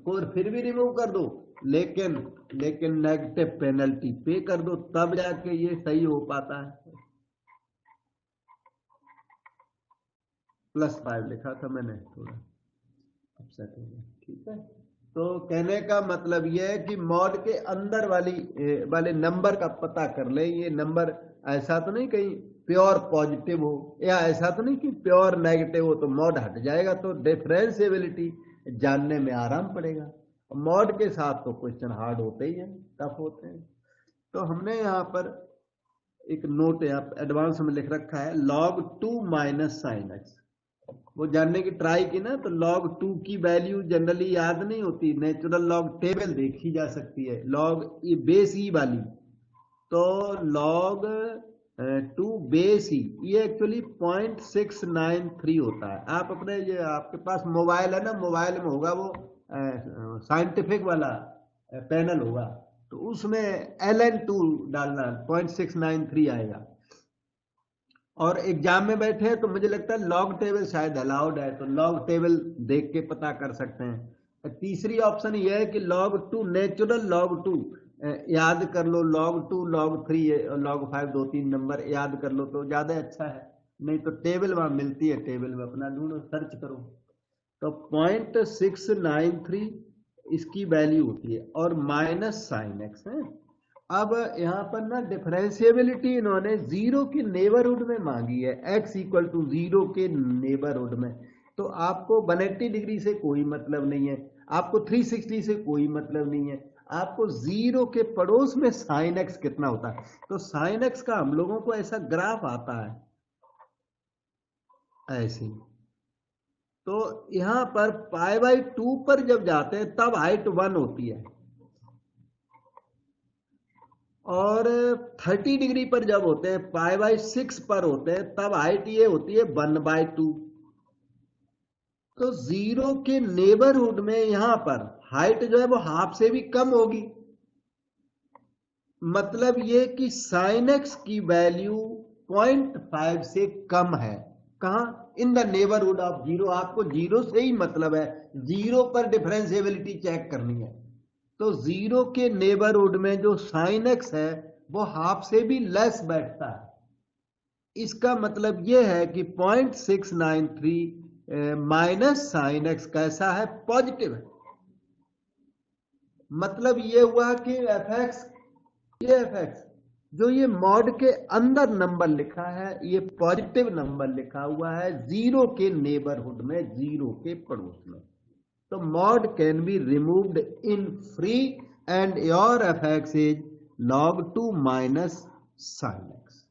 को फिर भी रिमूव कर दो, लेकिन नेगेटिव पेनल्टी पे कर दो, तब जाके ये सही हो पाता है। +5 लिखा था मैंने, थोड़ा अपसेट हो गया, ठीक है। तो कहने का मतलब यह है कि मॉड के अंदर वाले नंबर का पता कर ले। ये नंबर ऐसा तो नहीं कहीं प्योर पॉजिटिव हो, या ऐसा तो नहीं कि प्योर नेगेटिव हो तो मॉड हट जाएगा, तो डिफरेंशिएबिलिटी जानने में आराम पड़ेगा। मॉड के साथ तो क्वेश्चन हार्ड होते ही हैं, टफ होते हैं। तो हमने यहाँ पर एक नोट यहाँ एडवांस में लिख रखा है, log 2 माइनस साइन एक्स। वो जानने की ट्राई की ना, तो log 2 की वैल्यू जनरली याद नहीं होती, नेचुरल लॉग टेबल देखी जा सकती है, log ये बेस ई वाली, तो log 2 बेस ई ये एक्चुअली 0.693 होता है। आप अपने ये आपके पास मोबाइल है ना, मोबाइल में होगा वो साइंटिफिक वाला पैनल होगा, तो उसमें LN2 डालना 0.693 आएगा। और एग्जाम में बैठे हैं तो मुझे लगता है लॉग टेबल शायद अलाउड है, तो लॉग टेबल देख के पता कर सकते हैं। तीसरी ऑप्शन यह है कि log 2 नेचुरल log 2 याद कर लो, log 2 log 3 log 5 2-3 नंबर याद कर लो तो ज्यादा अच्छा है, नहीं तो टेबल वहां मिलती है, टेबल में अपना ढूंढो, सर्च करो। तो 0.693 इसकी वैल्यू होती है, और माइनस साइन एक्स है। अब यहाँ पर ना डिफरेंशिएबिलिटी इन्होंने 0 के नेबरहुड में मांगी है, x इक्वल टू 0 के नेबरहुड में। तो आपको 180 डिग्री से कोई मतलब नहीं है, आपको 360 से कोई मतलब नहीं है, आपको 0 के पड़ोस में साइन एक्स कितना होता है। तो साइन एक्स का हम लोगों को ऐसा ग्राफ आता है ऐसे, तो यहां पर π/2 पर जब जाते हैं तब हाइट 1 होती है, और 30 डिग्री पर जब होते हैं π/6 पर होते हैं तब हाइट ये होती है 1/2। तो 0 के नेबरहुड में यहां पर हाइट जो है वो हाफ से भी कम होगी। मतलब ये कि साइन एक्स की वैल्यू 0.5 से कम है। कहां? In the neighbourhood of zero. आपको जीरो से ही मतलब है, जीरो पर डिफरेंशिएबिलिटी चेक करनी है। तो जीरो के नेबरहुड में जो साइन एक्स है वो हाफ से भी लेस बैठता है। इसका मतलब यह है कि 0.693 माइनस साइन एक्स कैसा है? पॉजिटिव है। मतलब ये हुआ कि एफ एक्स, ये एफ एक्स जो ये मॉड के अंदर नंबर लिखा है ये पॉजिटिव नंबर लिखा हुआ है जीरो के नेबरहुड में, जीरो के पड़ोस में। तो mod can be removed in free and your F x is log 2 minus sine x.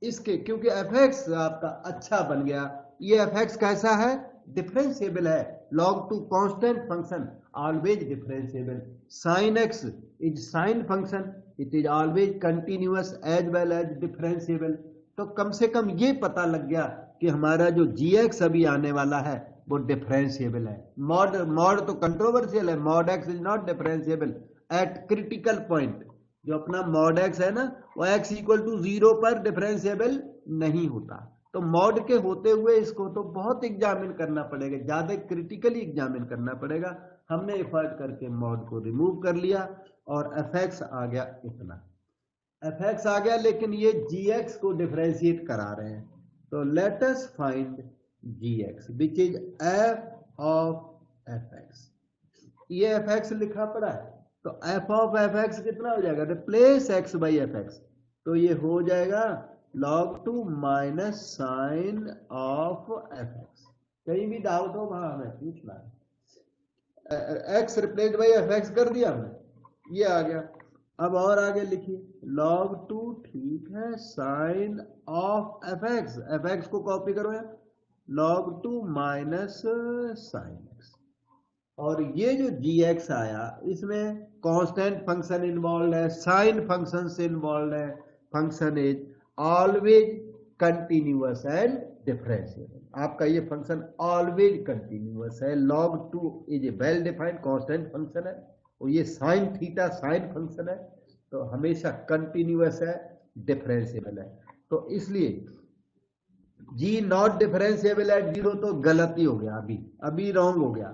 इसके क्योंकि एफ एक्स आपका अच्छा बन गया। ये एफ एक्स कैसा है? डिफरेंशिएबल है। log 2 constant function, always differentiable. sin x is sine function, it is always continuous as well as differentiable. तो कम से कम ये पता लग गया कि हमारा जो gx अभी आने वाला है वो डिफरेंशिएबल है। मॉड तो कंट्रोवर्शियल है। Mod x is not differentiable eight critical point. जो अपना मॉड x है ना वो x इक्वल टू 0 पर डिफरेंशिएबल नहीं होता। तो मॉड के होते हुए इसको तो बहुत एग्जामिन करना पड़ेगा, ज्यादा क्रिटिकली एग्जामिन करना पड़ेगा। हमने एफर्ट करके मॉड को रिमूव कर लिया और एफ एक्स आ गया इतना। एफ एक्स आ गया, लेकिन ये जी एक्स को डिफरेंशिएट करा रहे हैं। तो let us find g x which is f of f x. ये एफ एक्स लिखा पड़ा है, तो एफ ऑफ एफ एक्स कितना हो जाएगा? Replace x by f x, तो ये हो जाएगा log 2 minus sine of f x. कहीं भी डाउट हो वहां हमें पूछना है। X replace by f x कर दिया हमने, ये आ गया। अब और आगे लिखिए log 2 ठीक है sine of f x, f x को कॉपी करो यार, log 2 माइनस साइन एक्स। और ये जो जी एक्स आया इसमें कांस्टेंट फंक्शन इन्वॉल्व है, साइन फंक्शन से इन्वॉल्व है। Function is always continuous and differentiable. आपका ये फंक्शन ऑलवेज कंटिन्यूअस है। log 2 is a well defined constant function है और ये साइन थीटा साइन फंक्शन है, तो हमेशा कंटिन्यूअस है, डिफरेंशिएबल है। तो इसलिए जी नॉट डिफरेंशिएबल एट जीरो तो गलत ही हो गया, अभी रॉन्ग हो गया।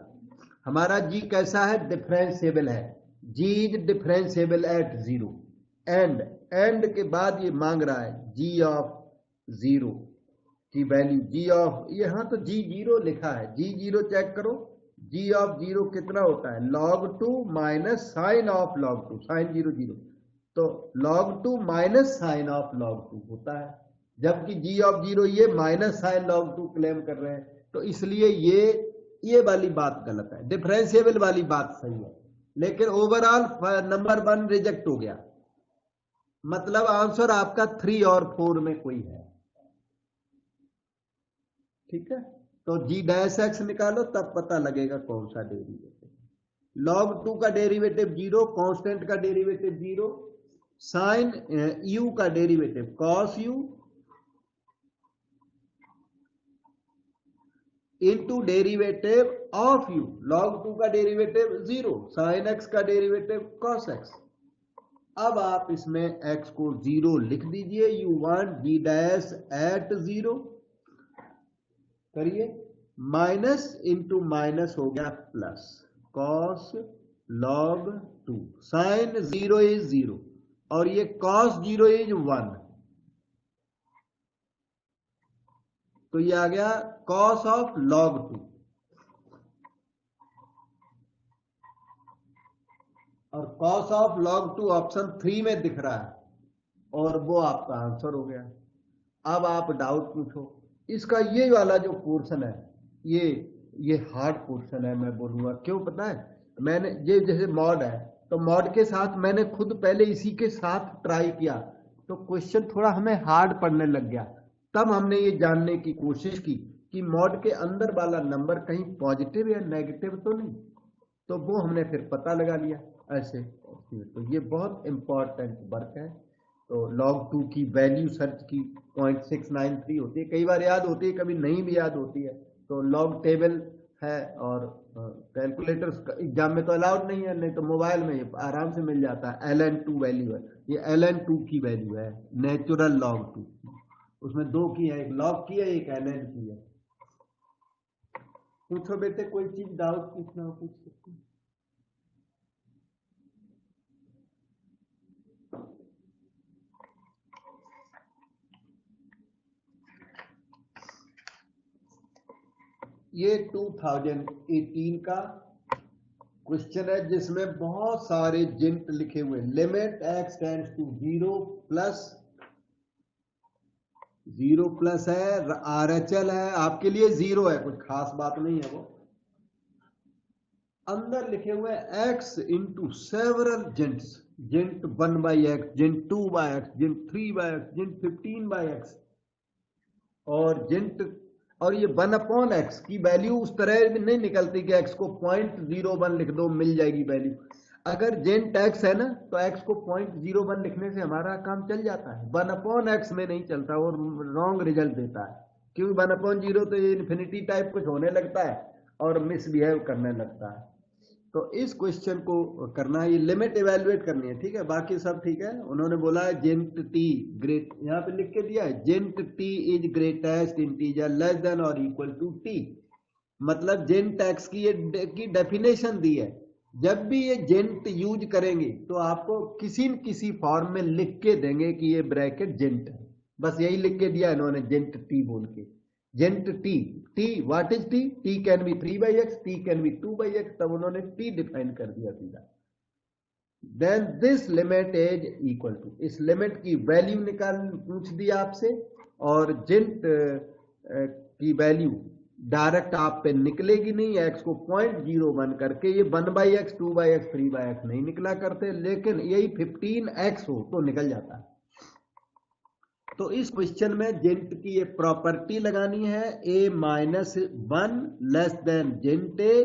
हमारा जी कैसा है? डिफरेंशिएबल है। G is differentiable at zero. And के बाद ये मांग रहा है जी ऑफ जीरो की वैल्यू, जी ऑफ, यहां तो जी जीरो लिखा है, जी जीरो चेक करो। जी ऑफ जीरो कितना होता है? log 2 minus sine of log 2, sine zero zero, तो log 2 minus sine of log 2 होता है। जबकि जी ऑफ जीरो ये माइनस साइन log 2 क्लेम कर रहे हैं, तो इसलिए ये वाली बात गलत है। डिफरेंशिएबल वाली बात सही है, लेकिन ओवरऑल नंबर 1 रिजेक्ट हो गया। मतलब आंसर आपका 3 और 4 में कोई है। ठीक है, तो जी डैश एक्स निकालो तब पता लगेगा कौन सा डेरिवेटिव। log 2 का डेरिवेटिव 0, कांस्टेंट का डेरिवेटिव 0, साइन u का derivative cos u into derivative of u। log 2 का डेरिवेटिव 0, साइन x का डेरिवेटिव cos x। अब आप इसमें x को 0 लिख दीजिए। You want g dash at 0, करिए, माइनस इंटू माइनस हो गया plus, cos log 2, sine 0 is 0 और ये cos 0 इज 1, तो ये आ गया cos ऑफ log 2। और cos ऑफ log 2 ऑप्शन 3 में दिख रहा है और वो आपका आंसर हो गया। अब आप डाउट पूछो। इसका ये वाला जो पोर्शन है ये हार्ड पोर्शन है, मैं बोलूंगा क्यों पता है? मैंने ये जैसे मॉड है तो मॉड के साथ मैंने खुद पहले इसी के साथ ट्राई किया, तो क्वेश्चन थोड़ा हमें हार्ड पड़ने लग गया। तब हमने ये जानने की कोशिश की कि मॉड के अंदर वाला नंबर कहीं पॉजिटिव या नेगेटिव तो नहीं, तो वो हमने फिर पता लगा लिया ऐसे। तो ये बहुत इंपॉर्टेंट वर्क है। तो log 2 की वैल्यू सर्च की 0.693 होती है, कई बार याद होती है, कभी नहीं भी याद होती है। तो log टेबल है और कैलकुलेटर एग्जाम में तो अलाउड नहीं है, नहीं तो मोबाइल में आराम से मिल जाता है। ln2 वैल्यू है, ये ln2 की वैल्यू है, नेचुरल लॉग 2, उसमें 2 की है, एक लॉग की है, एक ln की है। पूछो बेटे, कोई चीज डाउट पूछना हो पूछ सकते हैं। ये 2018 का क्वेश्चन है जिसमें बहुत सारे जिंट लिखे हुए। Limit x tends to 0 plus है, RHL है, आपके लिए 0 है, कुछ खास बात नहीं है वो। अंदर लिखे हुए x इंटू सेवरल जिंट्स, जिंट 1/x, जिंट 2/x, जिंट 3/x, जिंट 15/x, और जिंट, और ये 1/x की वैल्यू उस तरह नहीं निकलती कि x को 0.01 लिख दो मिल जाएगी वैल्यू। अगर जेंट x है ना तो x को 0.01 लिखने से हमारा काम चल जाता है, 1/x में नहीं चलता, और रॉन्ग रिजल्ट देता है, क्योंकि 1/0 तो ये इन्फिनिटी टाइप कुछ होने लगता है और मिसबिहेव करने लगता है। तो इस क्वेश्चन को करना है, ये लिमिट इवेल्युएट करनी है, ठीक है, बाकी सब ठीक है। उन्होंने बोला है जेंट टी ग्रेट, यहाँ पे लिख के दिया है जेंट t is greatest integer less than और इक्वल टू टी, मतलब जेंट एक्स की ये की डेफिनेशन दी है। जब भी ये जेंट यूज करेंगे तो आपको किसी न किसी फॉर्म में लिख के देंगे कि ये ब्रैकेट जेंट है, बस यही लिख के दिया इन्होंने, जेंट टी बोल के। जेंट t, t what is t, t can be 3/x, t can be 2/x, तब उन्होंने टी डिफाइन कर दिया सीधा। Then this limit is equal to, इस लिमिट की वैल्यू निकाल पूछ दिया आपसे, और जेंट की वैल्यू डायरेक्ट आप पे निकलेगी नहीं, x को 0.01 करके, ये 1/x 2/x 3/x नहीं निकला करते, लेकिन यही 15x हो तो निकल जाता है। तो इस क्वेश्चन में जेंट की ये प्रॉपर्टी लगानी है, a-1 लेस देन जेंट a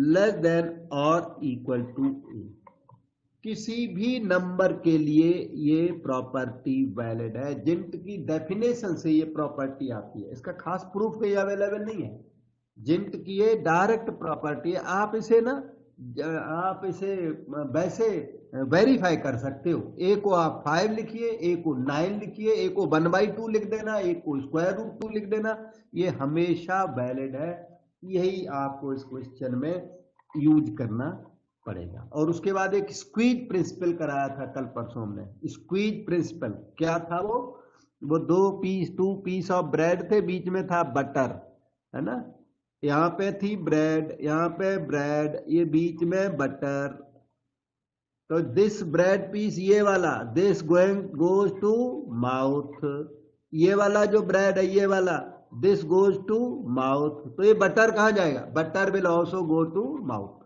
लेस देन और इक्वल टू a, किसी भी नंबर के लिए ये प्रॉपर्टी वैलिड है। जेंट की डेफिनेशन से ये प्रॉपर्टी आती है, इसका खास प्रूफ कोई अवेलेबल नहीं है, जेंट की ये डायरेक्ट प्रॉपर्टी है। आप इसे ना, आप इसे वैसे वेरीफाई कर सकते हो, ए को आप 5 लिखिए, ए को 9 लिखिए, ए को 1/2 लिख देना, ए को √2 लिख देना, ये हमेशा वैलिड है। यही आपको इस क्वेश्चन में यूज करना पड़ेगा। और उसके बाद एक स्क्वीज प्रिंसिपल कराया था कल परसों में। स्क्वीज प्रिंसिपल क्या था वो 2 पीस ऑफ ब्रेड थे, बीच में था बटर, है ना, यहाँ पे थी ब्रेड, यहाँ पे ब्रेड, ये बीच में बटर। तो दिस ब्रेड पीस, ये वाला, दिस गोज टू माउथ, ये वाला जो ब्रेड है ये वाला, दिस गोज टू माउथ, तो ये बटर कहां जाएगा, butter will also go to mouth,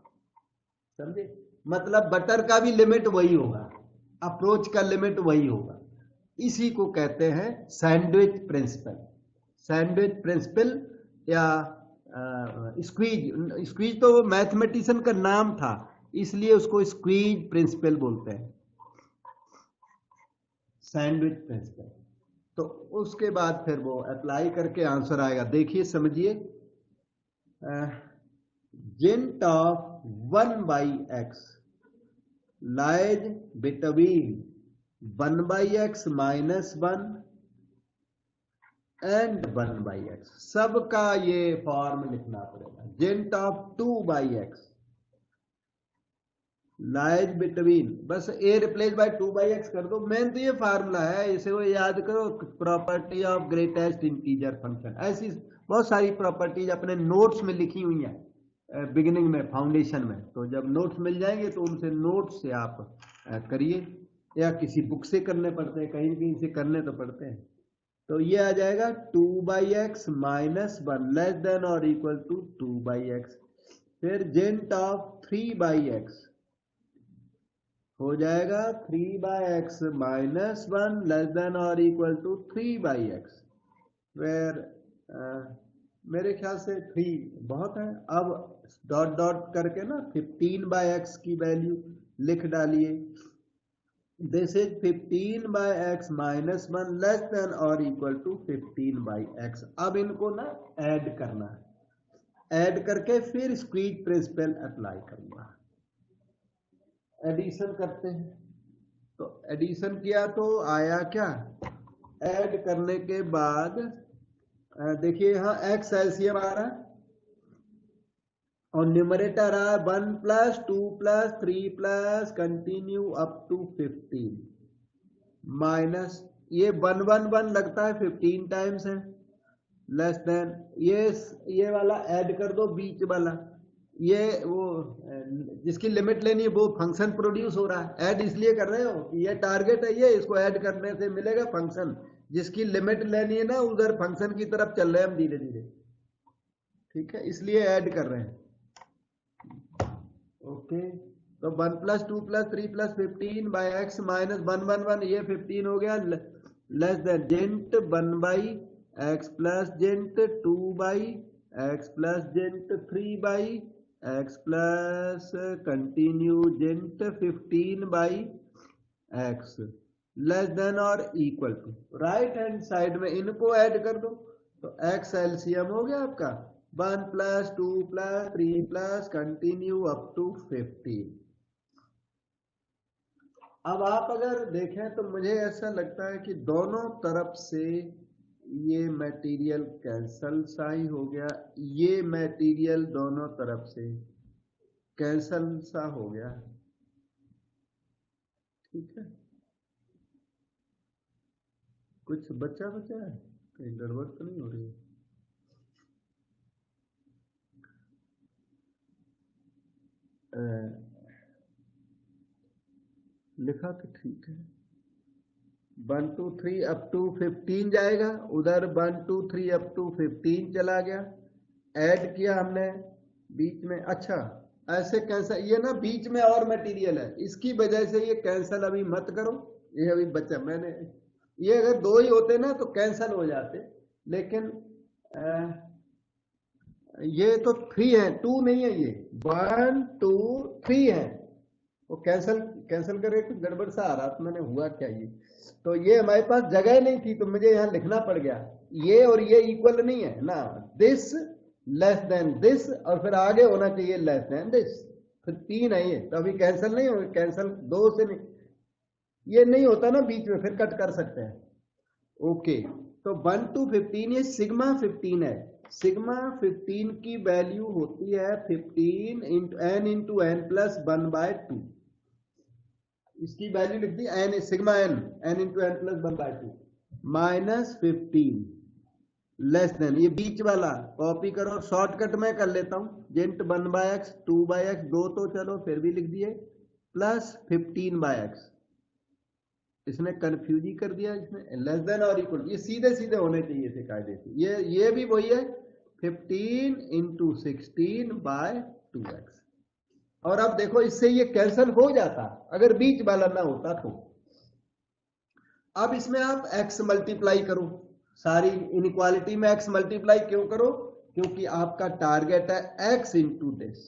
समझे, मतलब बटर का भी लिमिट वही होगा, अप्रोच का लिमिट वही होगा। इसी को कहते हैं सैंडविच प्रिंसिपल। सैंडविच प्रिंसिपल या स्क्वीज तो मैथमेटिशियन का नाम था, इसलिए उसको स्क्वीज प्रिंसिपल बोलते हैं, सैंडविच प्रिंसिपल। तो उसके बाद फिर वो अप्लाई करके आंसर आएगा, देखिए समझिए। जेंट of 1/x lies between 1/x -1 and 1/x, सबका ये फॉर्म लिखना पड़ेगा। जेंट ऑफ 2/x लाइज बिटवीन, बस a रिप्लेस बाय 2/x कर दो, मेन तो ये फार्मूला है, इसे वो याद करो, property of greatest integer function. ऐसी बहुत सारी प्रॉपर्टीज अपने नोट्स में लिखी हुई हैं बिगिनिंग में, फाउंडेशन में, तो जब नोट्स मिल जाएंगे तो उनसे नोट्स से आप करिए, या किसी बुक से करने पड़ते हैं, कहीं कहीं से करने तो पड़ते हैं। तो ये आ जाएगा 2/x -1 लेस देन और इक्वल टू 2/x। फिर जेंट ऑफ 3/x हो जाएगा 3/x -1 लेस देन और इक्वल टू 3/x, वेर मेरे ख्याल से 3 बहुत है। अब डॉट डॉट करके ना 15/x की वैल्यू लिख डालिए, this is 15/x -1 less than और इक्वल टू 15/x। अब इनको ना ऐड करना है, ऐड करके फिर स्क्वीज प्रिंसिपल अप्लाई करूंगा। एडिशन करते हैं, तो एडिशन किया तो आया क्या, ऐड करने के बाद देखिए यहाँ एक्स एलसीएम आ रहा है और न्यूमरेटर आ 1 + 2 + 3 + कंटिन्यू अप टू 15 माइनस ये 1 1 1 लगता है 15 टाइम्स है, लेस देन ये वाला ऐड कर दो बीच वाला, ये वो जिसकी लिमिट लेनी है वो फंक्शन प्रोड्यूस हो रहा है। ऐड इसलिए कर रहे हो कि ये टारगेट है, ये इसको ऐड करने से मिलेगा फंक्शन, जिसकी लिमिट लेनी है ना उधर फंक्शन की तरफ चल रहे हैं हम धीरे धीरे, ठीक है, इसलिए ऐड कर रहे हैं। ओके, तो 1 + 2 + 3 + 15 बाय एक्स माइनस 1 1 1 ये 15 हो गया, लेस देन जेंट 1 बाई एक्स प्लस जेंट 2 बाई एक्स प्लस जेंट 3 बाई एक्स प्लस कंटिन्यू जेंट 15 बाई एक्स लेस देन और equal to, right hand side में इनको ऐड कर दो, तो एक्स एलसीएम हो गया आपका 1 + 2 + 3 + कंटिन्यू अप टू 15। अब आप अगर देखें तो मुझे ऐसा लगता है कि दोनों तरफ से ये मटेरियल कैंसल सा ही हो गया, ये मटेरियल दोनों तरफ से कैंसल सा हो गया, ठीक है, कुछ बचा है, कहीं गड़बड़ तो नहीं हो रही है। लिखा तो ठीक है, 1 2 3 अप टू 15 जाएगा, उधर 1 2 3 अप टू 15 चला गया, ऐड किया हमने बीच में, अच्छा ऐसे कैंसल, ये ना बीच में और मटेरियल है, इसकी वजह से ये कैंसल अभी मत करो, ये अभी बचा मैंने, ये अगर 2 ही होते ना तो कैंसल हो जाते, लेकिन ये तो 3 है, 2 नहीं है, ये 1 2 3 है, वो कैंसल करे तो गड़बड़ सा आ रहा था, मैंने हुआ क्या ये, तो ये हमारे पास जगह नहीं थी तो मुझे यहाँ लिखना पड़ गया, ये और ये इक्वल नहीं है ना, दिस लेस देन दिस और फिर आगे होना चाहिए लेस देन दिस, फिर 3 है ये, तो अभी कैंसल नहीं होगा, कैंसल 2 से नहीं, ये नहीं होता ना बीच में, फिर कट कर सकते हैं। ओके, तो 1 to 15 ये सिग्मा 15 है, सिग्मा 15 की वैल्यू होती है 15 into n into n plus 1/2, इसकी वैल्यू लिख दी n sigma n, n into n plus 1/2 minus 15 less than, ये बीच वाला कॉपी करो, शॉर्टकट में कर लेता हूं, जेंट 1/x 2/x 2 तो चलो फिर भी लिख दिए, प्लस 15/x, इसने कंफ्यूज ही कर दिया, इसने लेस देन और इक्वल, ये सीधे सीधे होने चाहिए थे कायदे से, ये भी वही है 15 इंटू 16/2x, और अब देखो इससे ये कैंसल हो जाता अगर बीच वाला ना होता तो। अब इसमें आप x मल्टीप्लाई करो, सारी इनइक्वालिटी में x मल्टीप्लाई क्यों करो, क्योंकि आपका टारगेट है x इंटू दिस,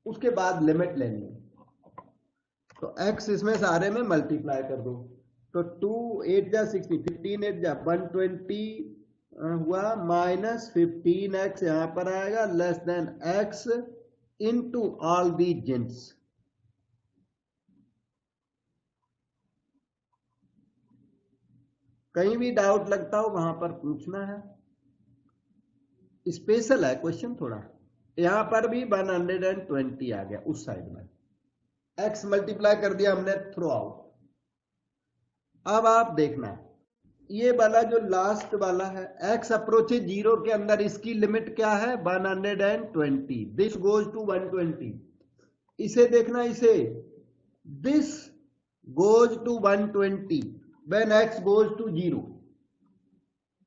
उसके बाद लिमिट लेनी है, तो x इसमें सारे में मल्टीप्लाई कर दो, तो 2 8 जा 60, 15 8 जा 120 हुआ, माइनस 15x यहां पर आएगा, less than x into all the gents, कहीं भी डाउट लगता हो वहां पर पूछना है, स्पेशल है क्वेश्चन थोड़ा, यहां पर भी 120 आ गया उस साइड में, x मल्टीप्लाई कर दिया हमने थ्रू आउट। अब आप देखना ये वाला जो लास्ट वाला है x अप्रोचेज 0 के अंदर, इसकी लिमिट क्या है 120, दिस गोज टू 120, इसे देखना, इसे this goes to 120 when x goes to 0,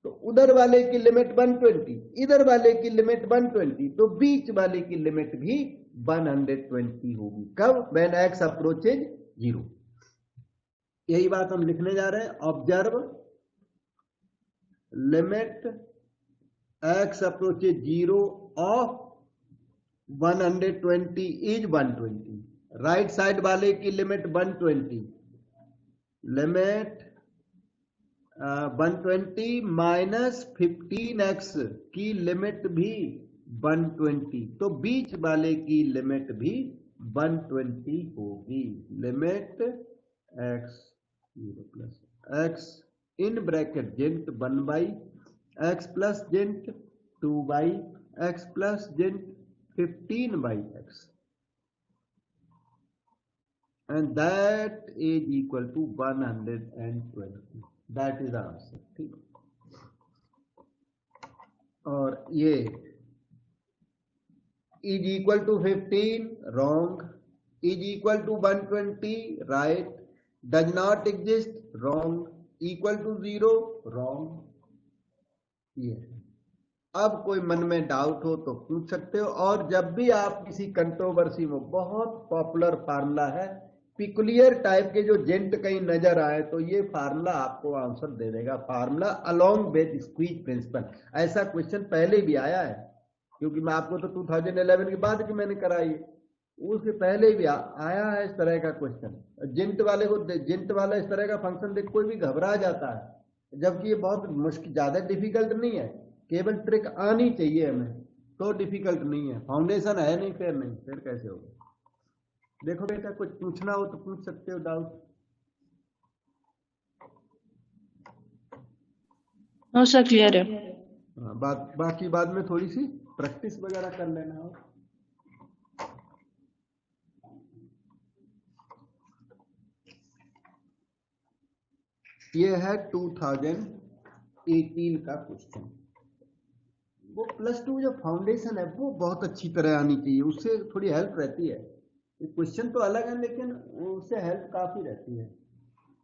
तो उधर वाले की लिमिट 120, इधर वाले की लिमिट 120, तो बीच वाले की लिमिट भी 120 होगी, कब व्हेन x अप्रोचेज 0, यही बात हम लिखने जा रहे हैं, observe limit x approaches 0 of 120 is 120, right side वाले की लिमिट 120, लिमिट 120 माइनस 15x की लिमिट भी 120, तो बीच वाले की लिमिट भी 120 होगी। Limit x 0 plus x in bracket जेंट 1 बाई x प्लस जेंट 2 बाई x प्लस जेंट 15 by x and that is equal to 120. that is the answer। ठीक, और ये is equal to 15 wrong, is equal to 120 right, does not exist wrong, equal to 0 wrong। ये अब कोई मन में डाउट हो तो पूछ सकते हो। और जब भी आप किसी कंट्रोवर्सी में, बहुत पॉपुलर फार्मूला है, पिकुलियर टाइप के जो जेंट कहीं नजर आए तो ये फार्मूला आपको आंसर दे देगा। Formula along with squeeze principle, ऐसा क्वेश्चन पहले भी आया है, क्योंकि मैं आपको तो 2011 के बाद की मैंने कराई, उसके पहले भी आया है इस तरह का क्वेश्चन। जेंट वाले को, जेंट वाला इस तरह का फंक्शन देख कोई भी घबरा जाता है, जबकि ये बहुत मुश्किल, ज्यादा डिफिकल्ट नहीं है, केवल ट्रिक आनी चाहिए हमें, तो डिफिकल्ट नहीं है। फाउंडेशन है नहीं, फिर कैसे होगा। देखो बेटा, कुछ पूछना हो तो पूछ सकते हो डाउट। नो सर, क्लियर है। बाकी बाद में थोड़ी सी प्रैक्टिस वगैरह कर लेना हो। ये है 2018 का क्वेश्चन। वो +2 जो फाउंडेशन है वो बहुत अच्छी तरह आनी चाहिए, उससे थोड़ी हेल्प रहती है। क्वेश्चन तो अलग है लेकिन उससे हेल्प काफी रहती है।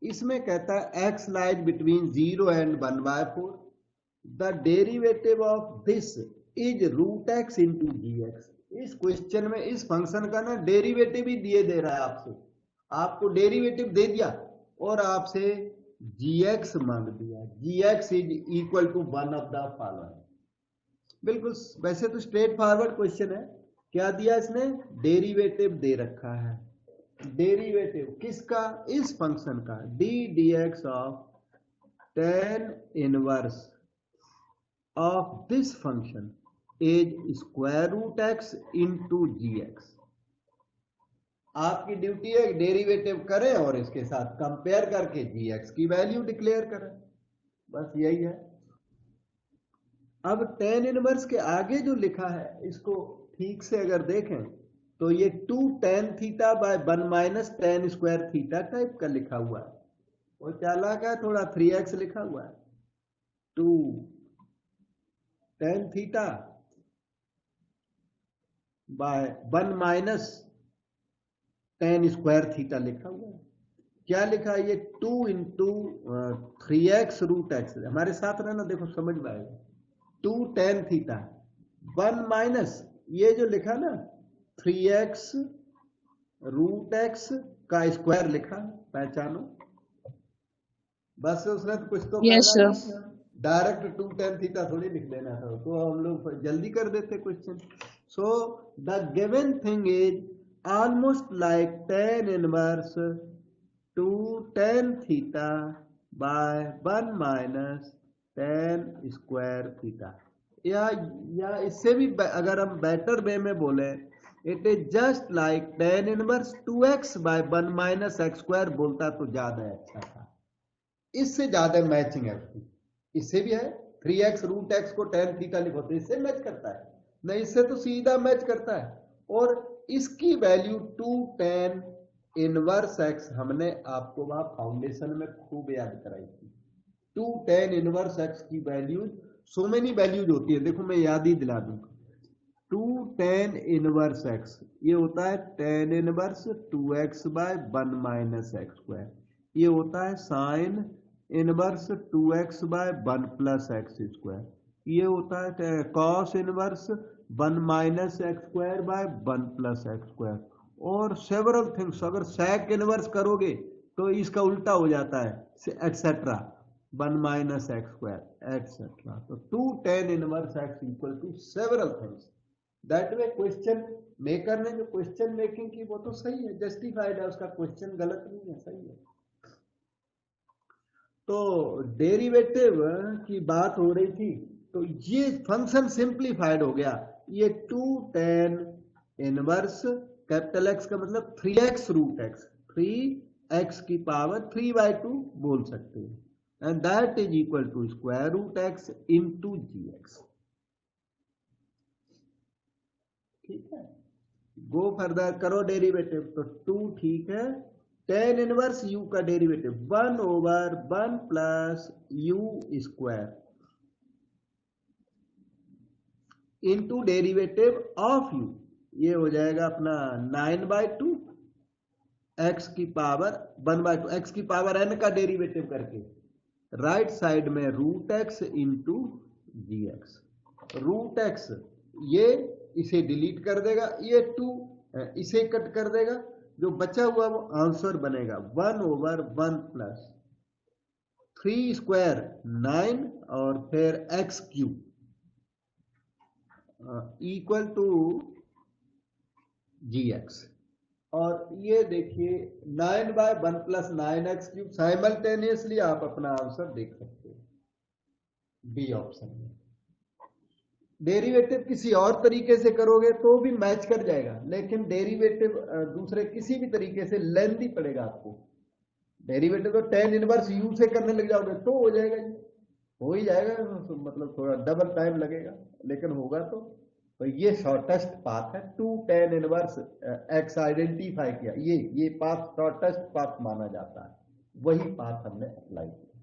इसमें कहता है x lies between 0 and 1/4, the derivative of this is √x into gx। इस क्वेश्चन में इस फंक्शन का ना डेरिवेटिव ही दिए दे रहा है आपसे, आपको डेरिवेटिव दे दिया और आपसे gx मांग दिया। gx is equal to 1 of the following. बिल्कुल, वैसे तो स्ट्रेट फॉरवर्ड क्वेश्चन है। क्या दिया इसने? डेरिवेटिव दे रखा है। डेरिवेटिव किसका? इस फंक्शन का, D dx of tan inverse of this function is √x into gx। आपकी ड्यूटी है डेरिवेटिव करें और इसके साथ कंपेयर करके gx की वैल्यू डिक्लेयर करें, बस यही है। अब tan इनवर्स के आगे जो लिखा है इसको ठीक से अगर देखें तो ये 2 tan theta by 1 minus tan square theta type का लिखा हुआ है। वो चालाक है थोड़ा, 3x लिखा हुआ है, 2 tan theta by 1 minus tan square theta लिखा हुआ है। क्या लिखा है? ये 2 इंटू 3x √x। हमारे साथ रहना, देखो समझ में आएगा। 2 tan थीटा 1 माइनस ये जो लिखा ना 3x √x का स्क्वायर लिखा, पहचानो। बस उसने तो कुछ तो यस करना सर। नहीं, डायरेक्ट 2 tan थीटा थोड़ी लिख देना था, तो हम लोग जल्दी कर देते question. So the given thing is almost like tan inverse 2 tan theta by 1 minus tan square theta. या इससे भी अगर हम बेटर वे में बोले, it is just like tan inverse 2x by 1 minus x square बोलता तो ज्यादा अच्छा था। इससे ज्यादा मैचिंग है उसकी। इससे भी है 3x √x को tan थीटा लिखो तो इससे मैच करता है, नहीं इससे तो सीधा मैच करता है। और इसकी वैल्यू 2 tan इनवर्स x हमने आपको वहां फाउंडेशन में खूब याद कराई थी। 2 tan इनवर्स x की वैल्यूज, सो मेनी वैल्यूज होती है, देखो मैं याद ही दिला दूं। 2 tan इनवर्स x ये होता है tan inverse 2x by 1 minus x square. ये होता है sin inverse 2x by 1 plus x square. ये होता है cos inverse 1 minus x square by 1 plus x square. और सेवरल थिंग्स, अगर sec इनवर्स करोगे तो इसका उल्टा हो जाता है, etcetera 1 minus x square etcetera. तो 2 tan inverse x equal to several things. That way question maker ने जो क्वेश्चन मेकिंग की वो तो सही है, जस्टिफाइड है, उसका क्वेश्चन गलत नहीं है, सही है। तो डेरिवेटिव की बात हो रही थी, तो ये फंक्शन सिंप्लीफाइड हो गया। ये 2 tan इनवर्स कैपिटल एक्स का मतलब 3x रूट एक्स, 3x की पावर 3/2 बोल सकते हैं, and that is equal to square root x into g x. ठीक है, गो फर्दर करो डेरिवेटिव, तो 2 ठीक है, tan इनवर्स u का derivative 1/1 plus u square into derivative of u, ये हो जाएगा अपना 9/2 x की पावर 1/2, x की पावर n का डेरिवेटिव करके राइट साइड में root x into g x. Root x ये इसे डिलीट कर देगा, ये 2 इसे कट कर देगा, जो बचा हुआ वो आंसर बनेगा 1/1 प्लस 3 स्क्वायर 9 और फिर x cube equal to g x. और ये देखिए 9/1 प्लस 9x क्यूब, साइमल्टेनियसली आप अपना आंसर देख सकते हो बी ऑप्शन में। डेरिवेटिव किसी और तरीके से करोगे तो भी मैच कर जाएगा, लेकिन डेरिवेटिव दूसरे किसी भी तरीके से लेंथी पड़ेगा आपको। डेरिवेटिव तो tan इनवर्स u से करने लग जाओगे तो हो जाएगा, हो ही जाएगा, मतलब थोड़ा डबल टाइम लगेगा लेकिन होगा। तो ये शॉर्टेस्ट पाथ है, 2 tan इनवर्स x आइडेंटिफाई किया, ये पाथ शॉर्टेस्ट पाथ माना जाता है, वही पाथ हमने अप्लाई किया।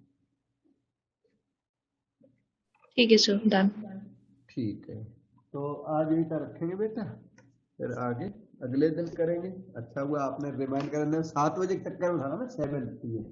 ठीक है सर, डन। ठीक है, तो आज यही तक रखेंगे बेटा, फिर आगे अगले दिन करेंगे। अच्छा हुआ आपने रिमाइंड करना, 7 बजे चक्कर उठाना ना, 7 PM।